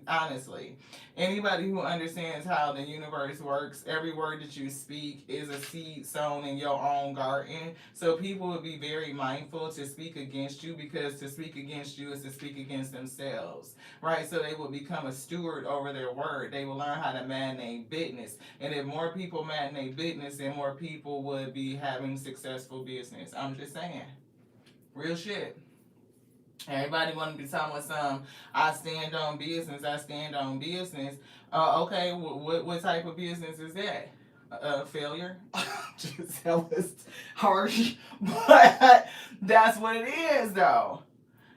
honestly, anybody who understands how the universe works, every word that you speak is a seed sown in your own garden. So people will be very mindful to speak against you, because to speak against you is to speak against themselves, right? So they will become a steward over their word. They will learn how to manage business. And if more people manage business, then more people would be having successful business. I'm just saying. Real shit. Everybody want to be talking about some, I stand on business, I stand on business. Okay, what type of business is that? Failure? Just that was harsh, but that's what it is, though.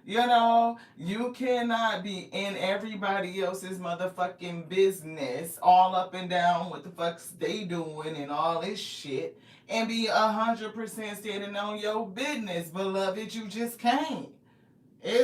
You know, you cannot be in everybody else's motherfucking business, all up and down what the fuck's they doing and all this shit, and be 100% standing on your business, beloved. You just can't.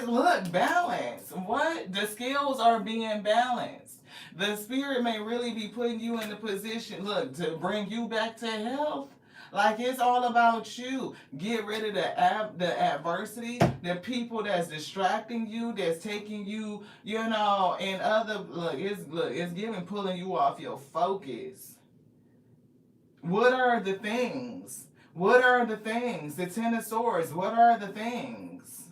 Look, balance. What? The scales are being balanced. The Spirit may really be putting you in the position, look, to bring you back to health. Like, it's all about you. Get rid of the adversity, the people that's distracting you, that's taking you, you know, and other, it's giving, pulling you off your focus. What are the things? What are the things? The 10 of Swords, what are the things?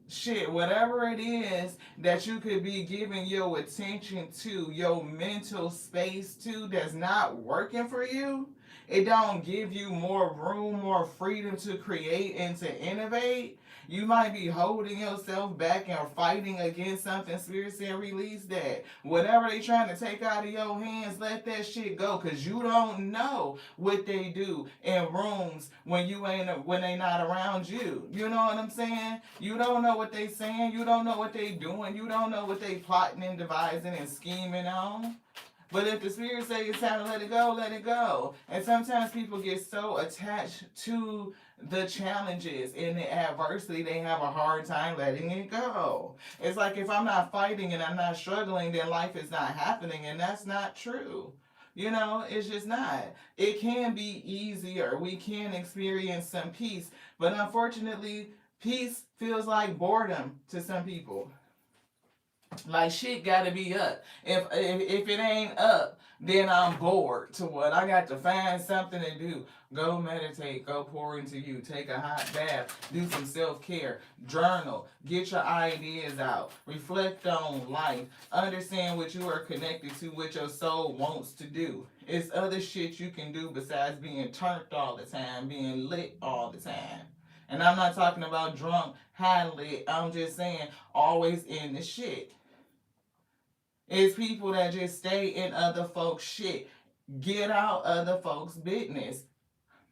Shit, whatever it is that you could be giving your attention to, your mental space to, that's not working for you, it don't give you more room, more freedom to create and to innovate, You might be holding yourself back and fighting against something. Spirit said release that. Whatever they trying to take out of your hands, let that shit go. Cause you don't know what they do in rooms when they not around you. You know what I'm saying? You don't know what they saying. You don't know what they doing. You don't know what they plotting and devising and scheming on. But if the spirit say it's time to let it go, let it go. And sometimes people get so attached to the challenges and the adversity, they have a hard time letting it go. It's like if I'm not fighting and I'm not struggling, then life is not happening, and that's not true. You know, it's just not. It can be easier. We can experience some peace, but unfortunately, peace feels like boredom to some people. Like shit gotta be up. If it ain't up, then I'm bored. To what? I got to find something to do. Go meditate. Go pour into you. Take a hot bath. Do some self care. Journal. Get your ideas out. Reflect on life. Understand what you are connected to. What your soul wants to do. It's other shit you can do besides being turned all the time, being lit all the time. And I'm not talking about drunk, high lit. I'm just saying always in the shit. It's people that just stay in other folks' shit. Get out other folks' business.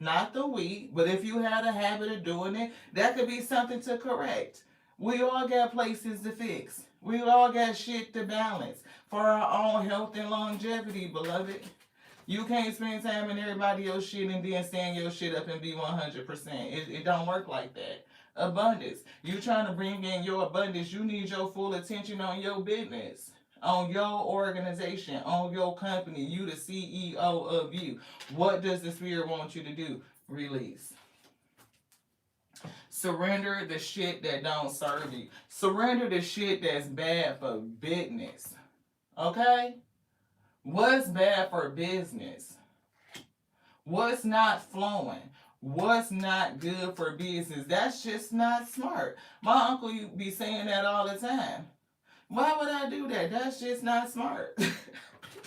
Not the we, but if you had a habit of doing it, that could be something to correct. We all got places to fix. We all got shit to balance for our own health and longevity, beloved. You can't spend time in everybody else's shit and then stand your shit up and be 100%. It don't work like that. Abundance. You trying to bring in your abundance, you need your full attention on your business, on your organization, on your company. You the CEO of you. What does the spirit want you to do? Release. Surrender the shit that don't serve you. Surrender the shit that's bad for business. Okay? What's bad for business? What's not flowing? What's not good for business? That's just not smart. My uncle be saying that all the time. Why would I do that? That's just not smart.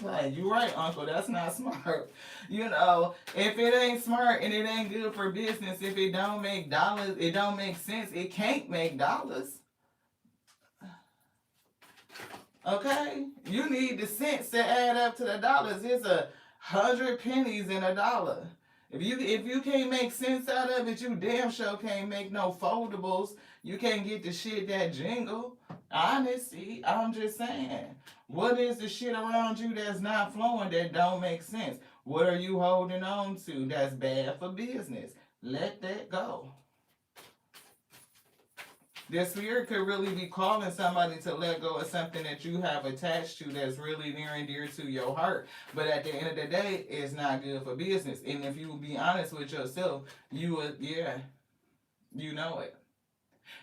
Like, you're right, Uncle. That's not smart. You know, if it ain't smart and it ain't good for business, if it don't make dollars, it don't make sense. It can't make dollars. Okay? You need the cents to add up to the dollars. It's 100 pennies in a dollar. If you can't make sense out of it, you damn sure can't make no foldables. You can't get the shit that jingle. Honesty, I'm just saying. What is the shit around you that's not flowing, that don't make sense? What are you holding on to that's bad for business? Let that go. The spirit could really be calling somebody to let go of something that you have attached to that's really near and dear to your heart. But at the end of the day, it's not good for business. And if you will be honest with yourself, you would, yeah, you know it.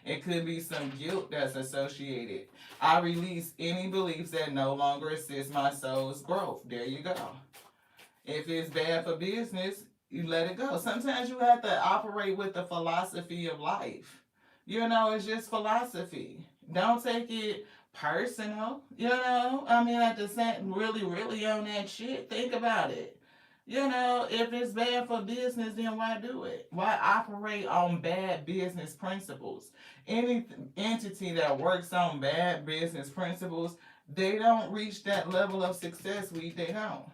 It could be some guilt that's associated. I release any beliefs that no longer assist my soul's growth. There you go. If it's bad for business, you let it go. Sometimes you have to operate with the philosophy of life. You know, it's just philosophy. Don't take it personal. You know, I mean, at the same, really on that shit. Think about it. You know, if it's bad for business, then why do it? Why operate on bad business principles? Any entity that works on bad business principles, they don't reach that level of success. They don't.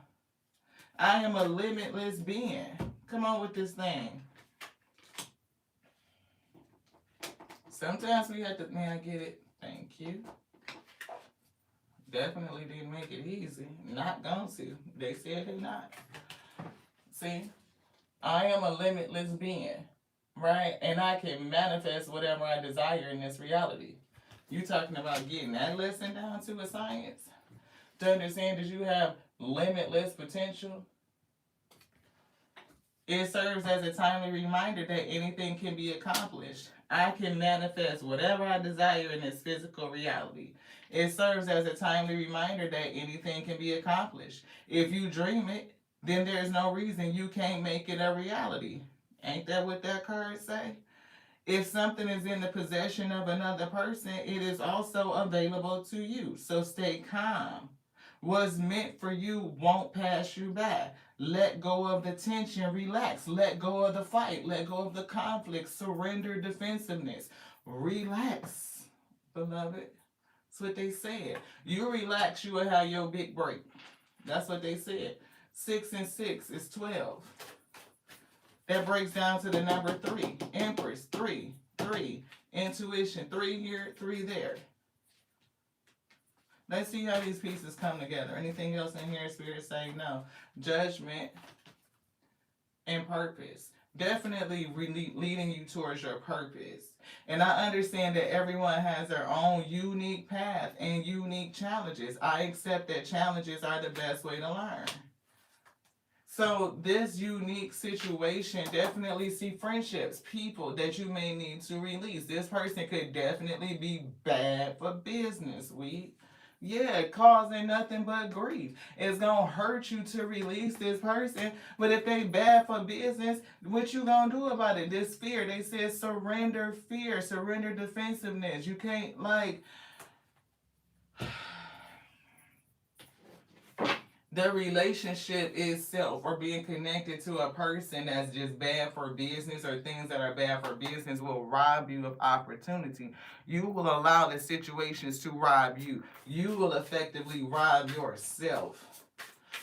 I am a limitless being. Come on with this thing. Sometimes we have to, man, I get it. Thank you. Definitely didn't make it easy. Not going to. They said they not. See, I am a limitless being, right? And I can manifest whatever I desire in this reality. You talking about getting that lesson down to a science? To understand that you have limitless potential? It serves as a timely reminder that anything can be accomplished. I can manifest whatever I desire in this physical reality. It serves as a timely reminder that anything can be accomplished. If you dream it, then there's no reason you can't make it a reality. Ain't that what that card say? If something is in the possession of another person, it is also available to you. So stay calm. What's meant for you won't pass you by. Let go of the tension, relax. Let go of the fight. Let go of the conflict. Surrender defensiveness. Relax, beloved. That's what they said. You relax, you will have your big break. That's what they said. 6 and 6 is 12. That breaks down to the number 3. Empress, 3, 3. Intuition, 3 here, 3 there. Let's see how these pieces come together. Anything else in here, Spirit saying no? Judgment and purpose. Definitely leading you towards your purpose. And I understand that everyone has their own unique path and unique challenges. I accept that challenges are the best way to learn. So this unique situation, definitely see friendships, people that you may need to release. This person could definitely be bad for business. Yeah, causing nothing but grief. It's gonna hurt you to release this person, but if they bad for business, what you gonna do about it? This fear, they said surrender fear, surrender defensiveness. You can't the relationship itself or being connected to a person that's just bad for business or things that are bad for business will rob you of opportunity. You will allow the situations to rob you. You will effectively rob yourself.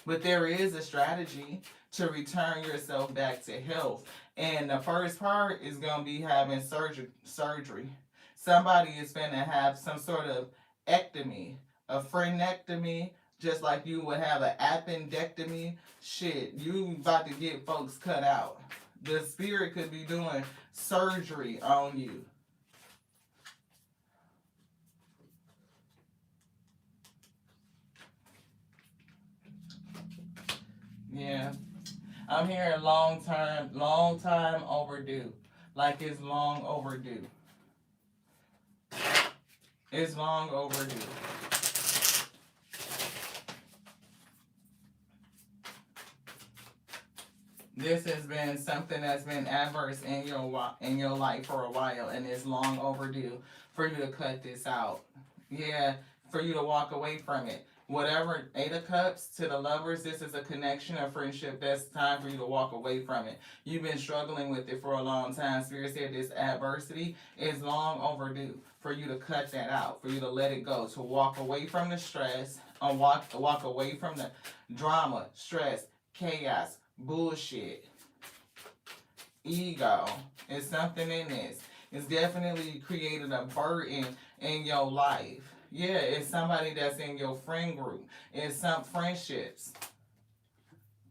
But there is a strategy to return yourself back to health. And the first part is going to be having surgery. Somebody is going to have some sort of ectomy, a frenectomy, just like you would have an appendectomy. Shit, you about to get folks cut out. The spirit could be doing surgery on you. Yeah. I'm hearing long time overdue. Like it's long overdue. It's long overdue. This has been something that's been adverse in your life for a while, and it's long overdue for you to cut this out. Yeah, for you to walk away from it. Whatever, 8 of Cups to the Lovers, this is a connection, a friendship. That's time for you to walk away from it. You've been struggling with it for a long time. Spirit said this adversity is long overdue for you to cut that out, for you to let it go, to walk away from the stress, walk away from the drama, stress, chaos, bullshit, ego. It's something in this. It's definitely created a burden in your life. Yeah, it's somebody that's in your friend group. It's some friendships,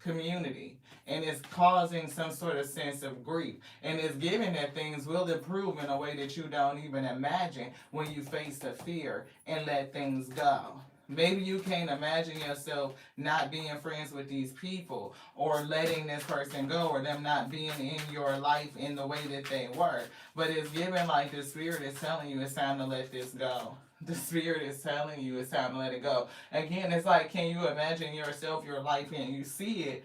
community. And it's causing some sort of sense of grief. And it's giving that things will improve in a way that you don't even imagine when you face the fear and let things go. Maybe you can't imagine yourself not being friends with these people or letting this person go or them not being in your life in the way that they were. But it's given like the spirit is telling you it's time to let this go. The spirit is telling you it's time to let it go. Again, it's like, can you imagine yourself, your life, and you see it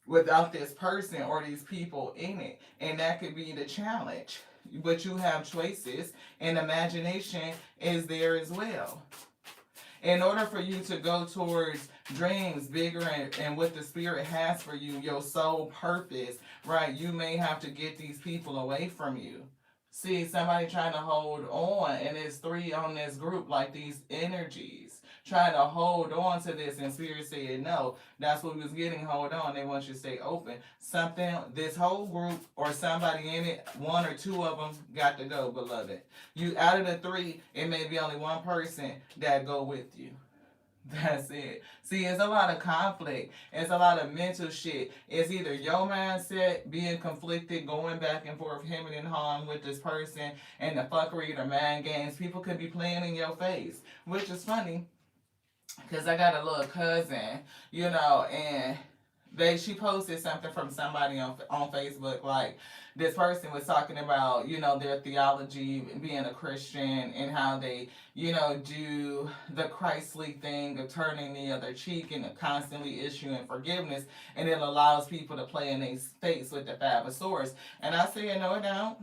without this person or these people in it? And that could be the challenge. But you have choices, and imagination is there as well. In order for you to go towards dreams bigger and what the spirit has for you, your soul purpose, right, you may have to get these people away from you. See, somebody trying to hold on, and it's 3 on this group, like these energies trying to hold on to this, and spirit said no. That's what we was getting. Hold on, they want you to stay open. Something, this whole group or somebody in it, 1 or 2 of them got to go, beloved. You out of the 3, it may be only 1 person that go with you. That's it. See, it's a lot of conflict. It's a lot of mental shit. It's either your mindset being conflicted, going back and forth, hemming and hawing with this person, and the fuckery, the mind games. People could be playing in your face, which is funny, because I got a little cousin, and she posted something from somebody on Facebook, like this person was talking about, their theology, being a Christian, and how they, do the Christly thing of turning the other cheek and constantly issuing forgiveness, and it allows people to play in their face with the 5 of Swords. And I said, no, it don't.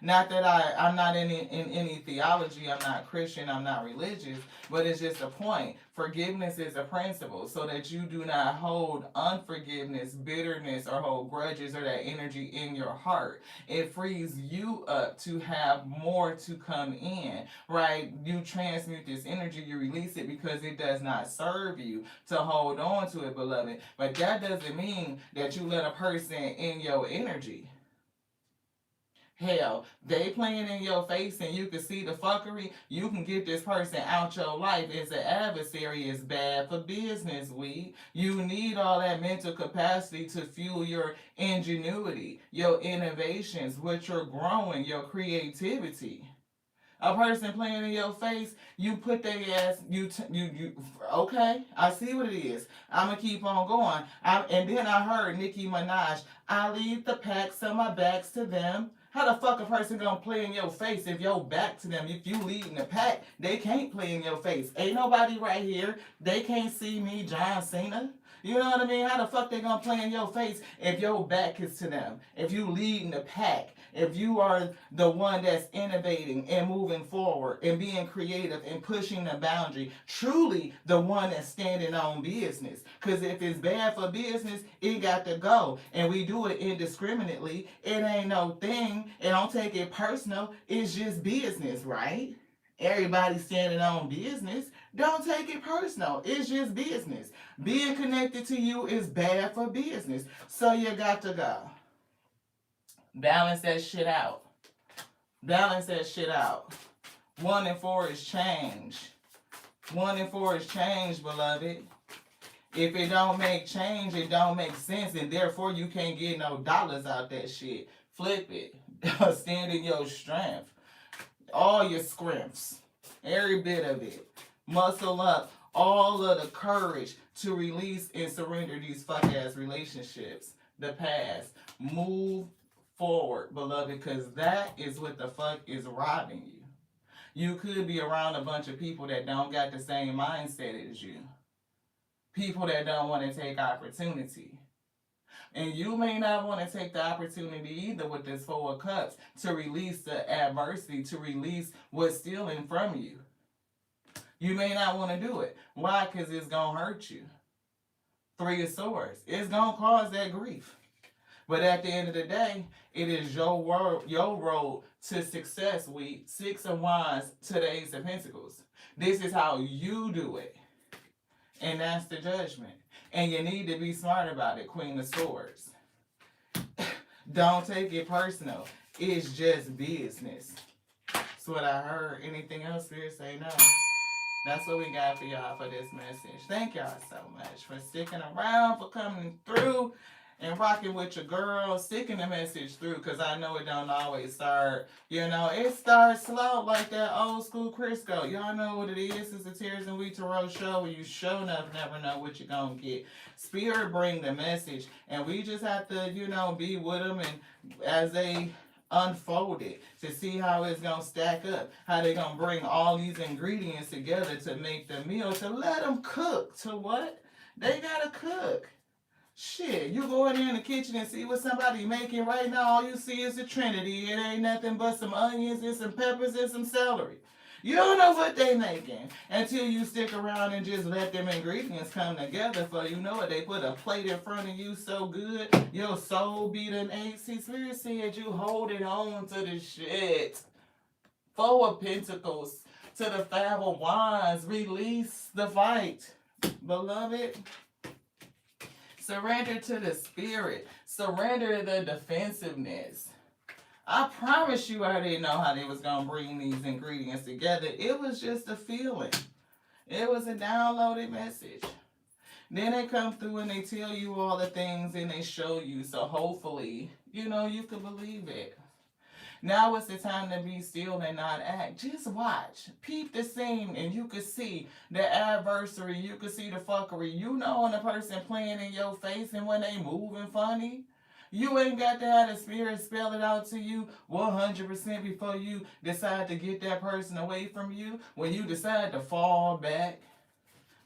Not that I'm not in any theology, I'm not Christian, I'm not religious, but it's just a point. Forgiveness is a principle so that you do not hold unforgiveness, bitterness, or hold grudges or that energy in your heart. It frees you up to have more to come in, right? You transmute this energy, you release it because it does not serve you to hold on to it, beloved. But that doesn't mean that you let a person in your energy. Hell, they playing in your face and you can see the fuckery. You can get this person out your life. It's an adversary. It's bad for business, we. You need all that mental capacity to fuel your ingenuity, your innovations, what you're growing, your creativity. A person playing in your face, you put their ass, okay, I see what it is. I'm going to keep on going. And then I heard Nicki Minaj, I leave the pack so my back's to them. How the fuck a person gonna play in your face if your back to them? If you leading the pack, they can't play in your face. Ain't nobody right here. They can't see me, John Cena. You know what I mean? How the fuck they gonna play in your face if your back is to them? If you leading the pack, if you are the one that's innovating and moving forward and being creative and pushing the boundary, truly the one that's standing on business. Because if it's bad for business, it got to go. And we do it indiscriminately. It ain't no thing. And don't take it personal. It's just business, right? Everybody standing on business. Don't take it personal. It's just business. Being connected to you is bad for business. So you got to go. Balance that shit out. Balance that shit out. 1 and 4 is change. 1 and 4 is change, beloved. If it don't make change, it don't make sense, and therefore you can't get no dollars out that shit. Flip it. Stand in your strength. All your scrimps. Every bit of it. Muscle up. All of the courage to release and surrender these fuck ass relationships. The past. Move forward, beloved, because that is what the fuck is robbing you. You could be around a bunch of people that don't got the same mindset as you. People that don't want to take opportunity. And you may not want to take the opportunity either with this 4 of Cups to release the adversity, to release what's stealing from you. You may not want to do it. Why? Because it's going to hurt you. 3 of Swords. It's going to cause that grief. But at the end of the day, it is your road to success, we. 6 of Wands to the Ace of Pentacles. This is how you do it. And that's the Judgment. And you need to be smart about it, Queen of Swords. Don't take it personal. It's just business. That's what I heard. Anything else, Spirit, say no. That's what we got for y'all for this message. Thank y'all so much for sticking around, for coming through and rocking with your girl, sticking the message through, because I know it don't always start, it starts slow like that old school Crisco. Y'all know what it is. It's the Tears and We Tarot show where you show enough never know what you're going to get. Spirit bring the message, and we just have to, be with them and as they unfold it to see how it's going to stack up, how they're going to bring all these ingredients together to make the meal, to let them cook. To what? They got to cook. Shit, you go in there in the kitchen and see what somebody making right now, all you see is the Trinity. It ain't nothing but some onions and some peppers and some celery. You don't know what they making until you stick around and just let them ingredients come together for you know it. They put a plate in front of you so good, your soul be an ache. See, Spirit said you holding on to the shit. 4 of Pentacles to the 5 of Wands. Release the fight, beloved. Surrender to the Spirit. Surrender the defensiveness. I promise you I didn't know how they was going to bring these ingredients together. It was just a feeling. It was a downloaded message. Then they come through and they tell you all the things and they show you. So hopefully, you can believe it. Now it's the time to be still and not act. Just watch. Peep the scene and you can see the adversary. You can see the fuckery. You know when a person playing in your face and when they moving funny. You ain't got to have the Spirit spell it out to you 100% before you decide to get that person away from you. When you decide to fall back,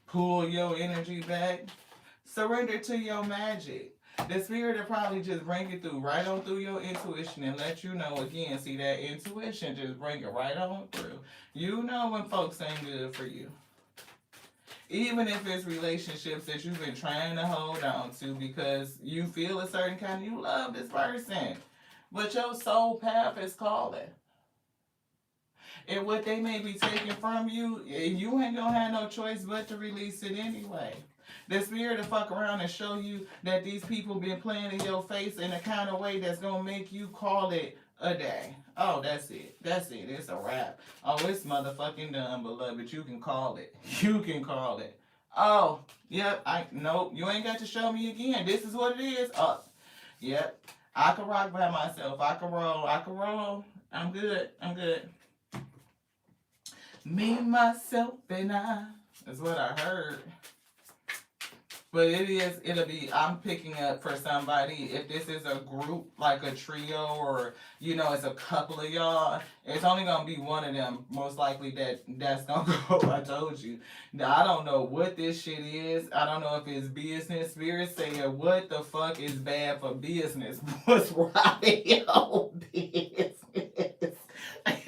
pull your energy back, surrender to your magic. The spirit will probably just bring it through, right on through your intuition and let you know again. See that intuition, just bring it right on through. You know when folks ain't good for you. Even if it's relationships that you've been trying to hold on to because you feel a certain kind, you love this person, but your soul path is calling. And what they may be taking from you, you ain't gonna have no choice but to release it anyway. The spirit to fuck around and show you that these people been playing in your face in a kind of way that's gonna make you call it a day. Oh, that's it. That's it. It's a wrap. Oh, it's motherfucking done, beloved. You can call it. You can call it. Oh, yep. Nope. You ain't got to show me again. This is what it is. Oh, yep. I can rock by myself. I can roll. I can roll. I'm good. I'm good. Me, myself, and I. Is what I heard. But it'll be, I'm picking up for somebody, if this is a group, like a trio, or, it's a couple of y'all, it's only going to be one of them, most likely, that's going to go. I told you. Now, I don't know what this shit is. I don't know if it's business. Spirit saying, what the fuck is bad for business? What's wrong with your business?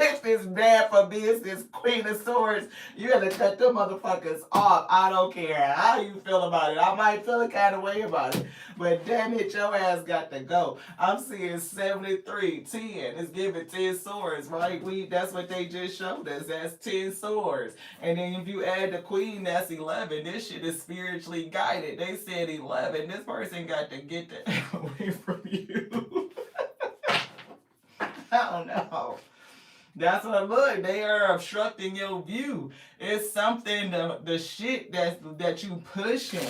If it's bad for business, Queen of Swords, you gotta cut them motherfuckers off. I don't care how you feel about it. I might feel a kind of way about it, but damn it, your ass got to go. I'm seeing 73, 10. It's giving 10 swords, right? That's what they just showed us. That's 10 swords. And then if you add the Queen, that's 11. This shit is spiritually guided. They said 11. This person got to get the away from you. I don't know. That's what look. They are obstructing your view. It's something the shit that you pushing,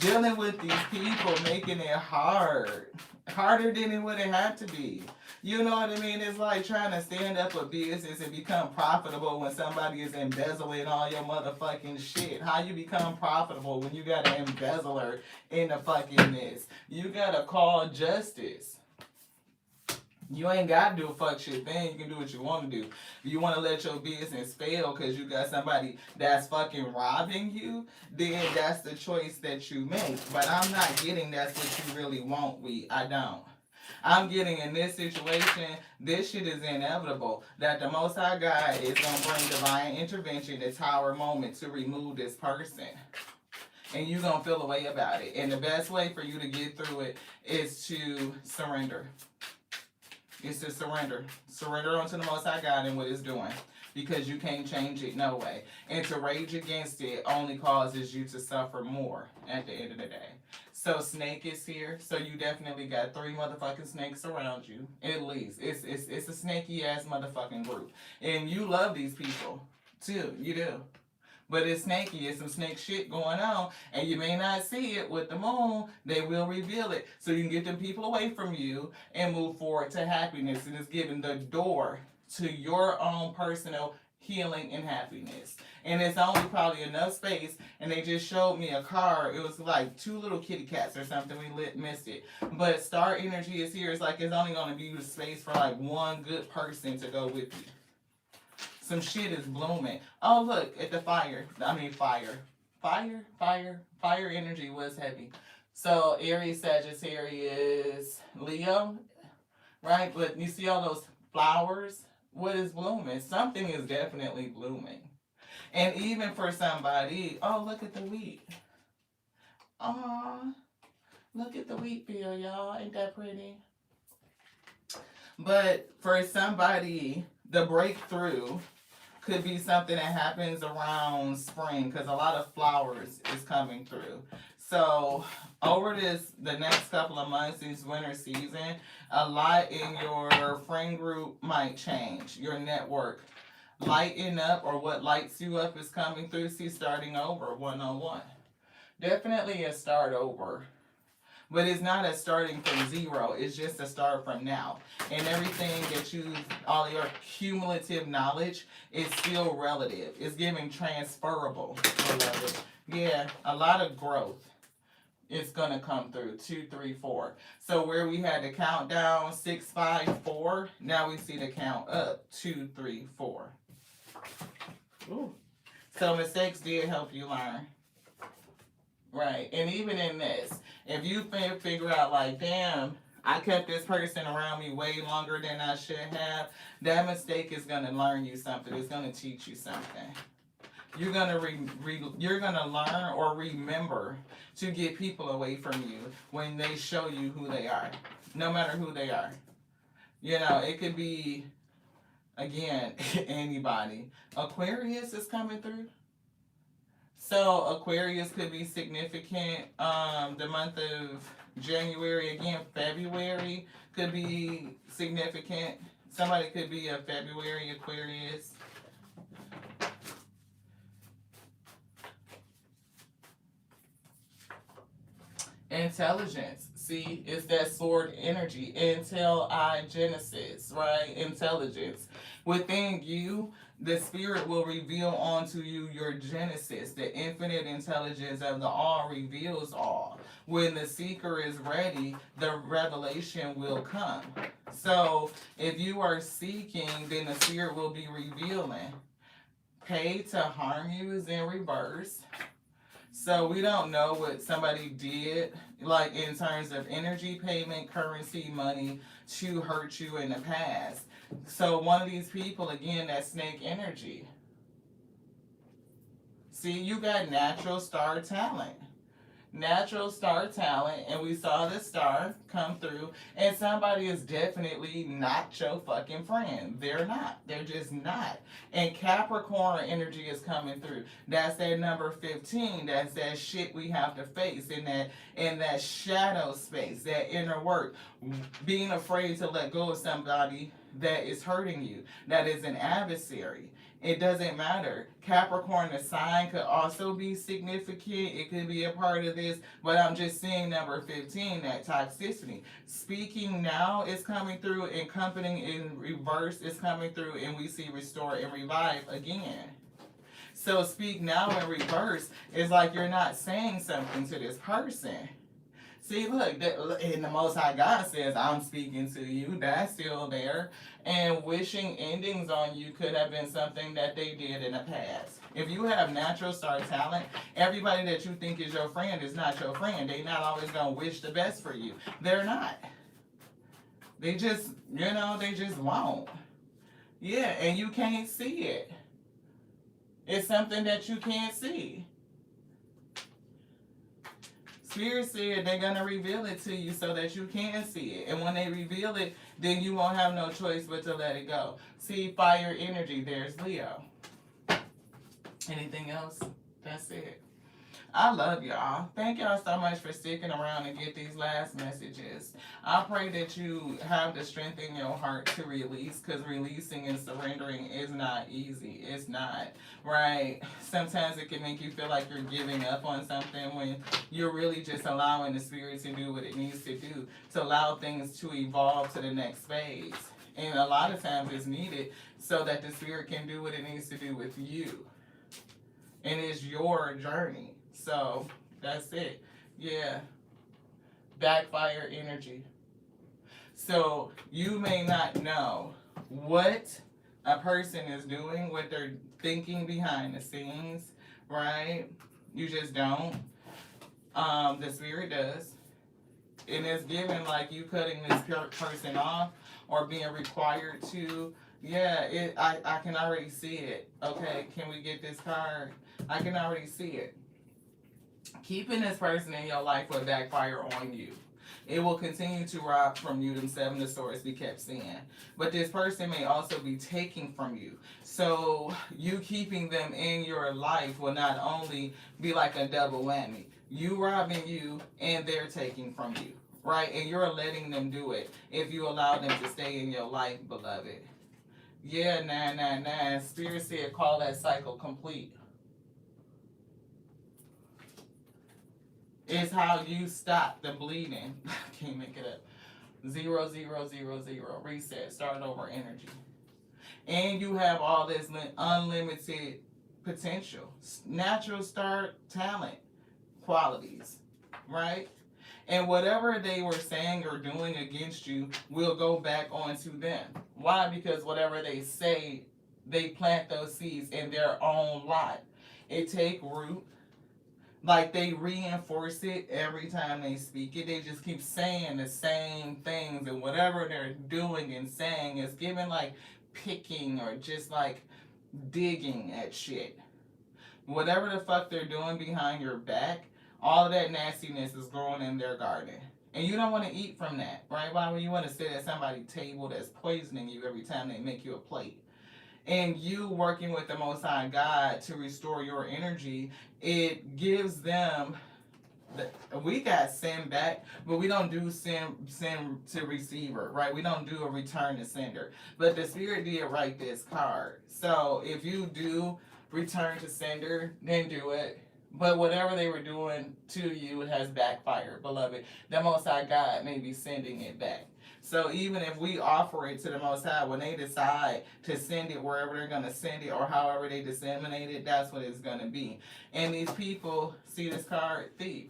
dealing with these people, making it harder than it would have to be. You know what I mean? It's like trying to stand up a business and become profitable when somebody is embezzling all your motherfucking shit. How you become profitable when you got an embezzler in the fucking mess? You gotta call justice. You ain't got to do a fuck shit thing. You can do what you want to do. If you want to let your business fail because you got somebody that's fucking robbing you, then that's the choice that you make. But I'm not getting that's what you really want, I don't. I'm getting in this situation, this shit is inevitable. That the Most High God is going to bring divine intervention, the tower moment, to remove this person. And you're going to feel a way about it. And the best way for you to get through it is to surrender. It's to surrender. Surrender unto the Most High God and what it's doing. Because you can't change it no way. And to rage against it only causes you to suffer more at the end of the day. So Snake is here. So you definitely got 3 motherfucking snakes around you. At least. It's a snaky ass motherfucking group. And you love these people. Too. You do. But it's snaky. It's some snake shit going on. And you may not see it with the moon. They will reveal it. So you can get them people away from you and move forward to happiness. And it's giving the door to your own personal healing and happiness. And it's only probably enough space. And they just showed me a car. It was like 2 little kitty cats or something. We missed it. But star energy is here. It's like it's only going to be space for like one good person to go with you. Some shit is blooming. Oh, look at the fire. Fire. Fire energy was heavy. So, Aries, Sagittarius, Leo, right? But you see all those flowers? What is blooming? Something is definitely blooming. And even for somebody, oh, look at the wheat. Aw, look at the wheat field, y'all. Ain't that pretty? But for somebody, the breakthrough could be something that happens around spring because a lot of flowers is coming through. So over the next couple of months, this winter season, a lot in your friend group might change. Your network lighten up, or what lights you up is coming through. See, starting over one-on-one. Definitely a start over. But it's not a starting from zero. It's just a start from now. And everything that all your cumulative knowledge is still relative. It's giving transferable. Yeah, a lot of growth is going to come through. 2, 3, 4. So where we had the countdown 6, 5, 4, now we see the count up 2, 3, 4. Ooh. So mistakes did help you learn. Right. And even in this, if you figure out like, damn, I kept this person around me way longer than I should have, that mistake is gonna learn you something. It's gonna teach you something. You're gonna learn or remember to get people away from you when they show you who they are, no matter who they are. You know, it could be again anybody. Aquarius is coming through. So Aquarius could be significant. The month of January, again, February could be significant. Somebody could be a February Aquarius. Intelligence. See, it's that sword energy. Genesis, right? Intelligence. Within you, the spirit will reveal onto you your Genesis. The infinite intelligence of the all reveals all. When the seeker is ready, the revelation will come. So if you are seeking, then the spirit will be revealing. Pay to harm you is in reverse. So we don't know what somebody did, like in terms of energy payment, currency, money, to hurt you in the past. So one of these people, again, that snake energy. See, you got natural star talent. Natural star talent, and we saw the star come through, and somebody is definitely not your fucking friend. They're not. They're just not. And Capricorn energy is coming through. That's that number 15. That's that shit we have to face in that shadow space, that inner work. Being afraid to let go of somebody that is hurting you, that is an adversary. It doesn't matter. Capricorn, the sign, could also be significant. It could be a part of this, but I'm just seeing number 15, that toxicity. Speaking now is coming through, and accompanying in reverse is coming through, and we see restore and revive again. So speak now in reverse is like you're not saying something to this person. See, look, and the Most High God says, I'm speaking to you. That's still there. And wishing endings on you could have been something that they did in the past. If you have natural star talent, everybody that you think is your friend is not your friend. They're not always going to wish the best for you. They're not. They just, they just won't. Yeah, and you can't see it. It's something that you can't see. Spirit said they're going to reveal it to you so that you can see it. And when they reveal it, then you won't have no choice but to let it go. See, fire energy, there's Leo. Anything else? That's it. I love y'all. Thank y'all so much for sticking around and get these last messages. I pray that you have the strength in your heart to release, because releasing and surrendering is not easy. It's not, right? Sometimes it can make you feel like you're giving up on something when you're really just allowing the spirit to do what it needs to do, to allow things to evolve to the next phase. And a lot of times it's needed so that the spirit can do what it needs to do with you. And it's your journey. So that's it. Yeah. Backfire energy. So you may not know what a person is doing, what they're thinking behind the scenes, right? You just don't. The spirit does. And it's given like you cutting this person off or being required to. Yeah, I can already see it. Okay, can we get this card? I can already see it. Keeping this person in your life will backfire on you. It will continue to rob from you, them 7 of Swords we kept seeing. But this person may also be taking from you. So you keeping them in your life will not only be like a double whammy. You robbing you and they're taking from you, right? And you're letting them do it if you allow them to stay in your life, beloved. Yeah, 999. Spirit said call that cycle complete. Is how you stop the bleeding. Can't make it up. 0, 0, 0, 0. Reset. Start over energy. And you have all this unlimited potential. Natural star talent qualities. Right? And whatever they were saying or doing against you will go back onto them. Why? Because whatever they say, they plant those seeds in their own life. It take root. Like they reinforce it every time they speak it. They just keep saying the same things, and whatever they're doing and saying is giving like picking or just like digging at shit. Whatever the fuck they're doing behind your back, all of that nastiness is growing in their garden. And you don't want to eat from that, right? Why would you want to sit at somebody's table that's poisoning you every time they make you a plate? And you working with the Most High God to restore your energy, it gives them we got send back, but we don't do send to receiver, right? We don't do a return to sender. But the spirit did write this card. So if you do return to sender, then do it. But whatever they were doing to you has backfired, beloved. The Most High God may be sending it back. So even if we offer it to the Most High, when they decide to send it wherever they're going to send it or however they disseminate it, that's what it's going to be. And these people, see this card, thief.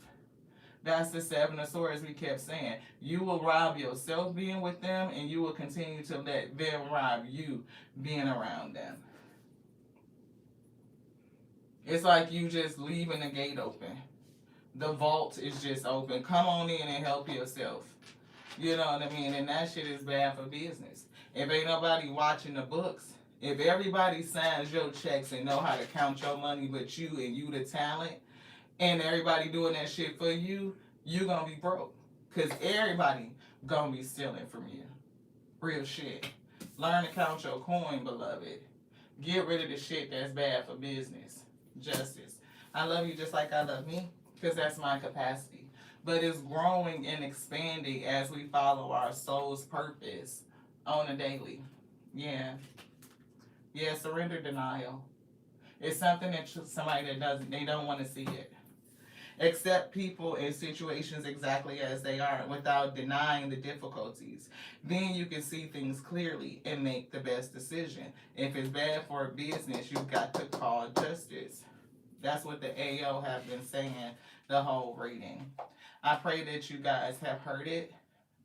That's the seven of swords we kept saying. You will rob yourself being with them, and you will continue to let them rob you being around them. It's like you just leaving the gate open. The vault is just open. Come on in and help yourself. You know what I mean? And that shit is bad for business. If ain't nobody watching the books, if everybody signs your checks and know how to count your money but you and you the talent, and everybody doing that shit for you, you gonna be broke. Cause everybody gonna be stealing from you. Real shit. Learn to count your coin, beloved. Get rid of the shit that's bad for business. Justice. I love you just like I love me, because that's my capacity. But it's growing and expanding as we follow our soul's purpose on a daily. Yeah. Yeah, surrender denial. It's something that somebody that doesn't, they don't want to see it. Accept people and situations exactly as they are without denying the difficulties. Then you can see things clearly and make the best decision. If it's bad for a business, you've got to call justice. That's what the AO have been saying the whole reading. I pray that you guys have heard it,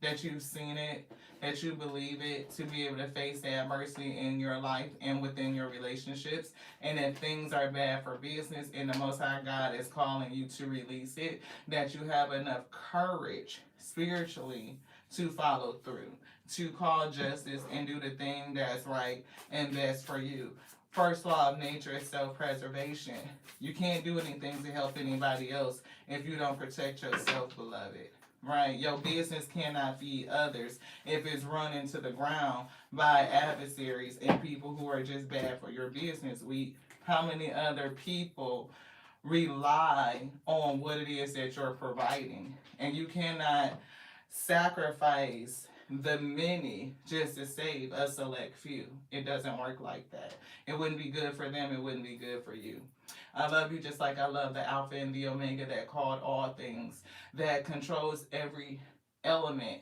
that you've seen it, that you believe it, to be able to face the adversity in your life and within your relationships. And if things are bad for business and the Most High God is calling you to release it, that you have enough courage spiritually to follow through, to call justice and do the thing that's right and best for you. First law of nature is self-preservation. You can't do anything to help anybody else if you don't protect yourself, beloved. Right? Your business cannot feed others if it's run into the ground by adversaries and people who are just bad for your business. How many other people rely on what it is that you're providing? And you cannot sacrifice the many just to save a select few. It doesn't work like that. It wouldn't be good for them. It wouldn't be good for you. I love you just like I love the Alpha and the Omega that called all things, that controls every element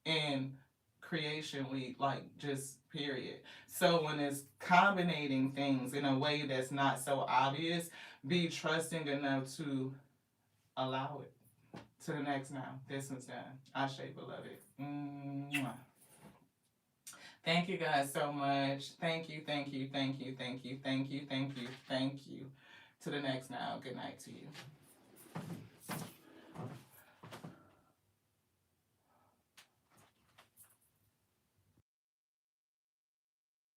in creation week, like just period. So when it's combinating things in a way that's not so obvious, be trusting enough to allow it. To the next now. This one's done. Ashe, beloved. Mwah. Thank you guys so much. Thank you, thank you, thank you, thank you, thank you, thank you, thank you. To the next now. Good night to you.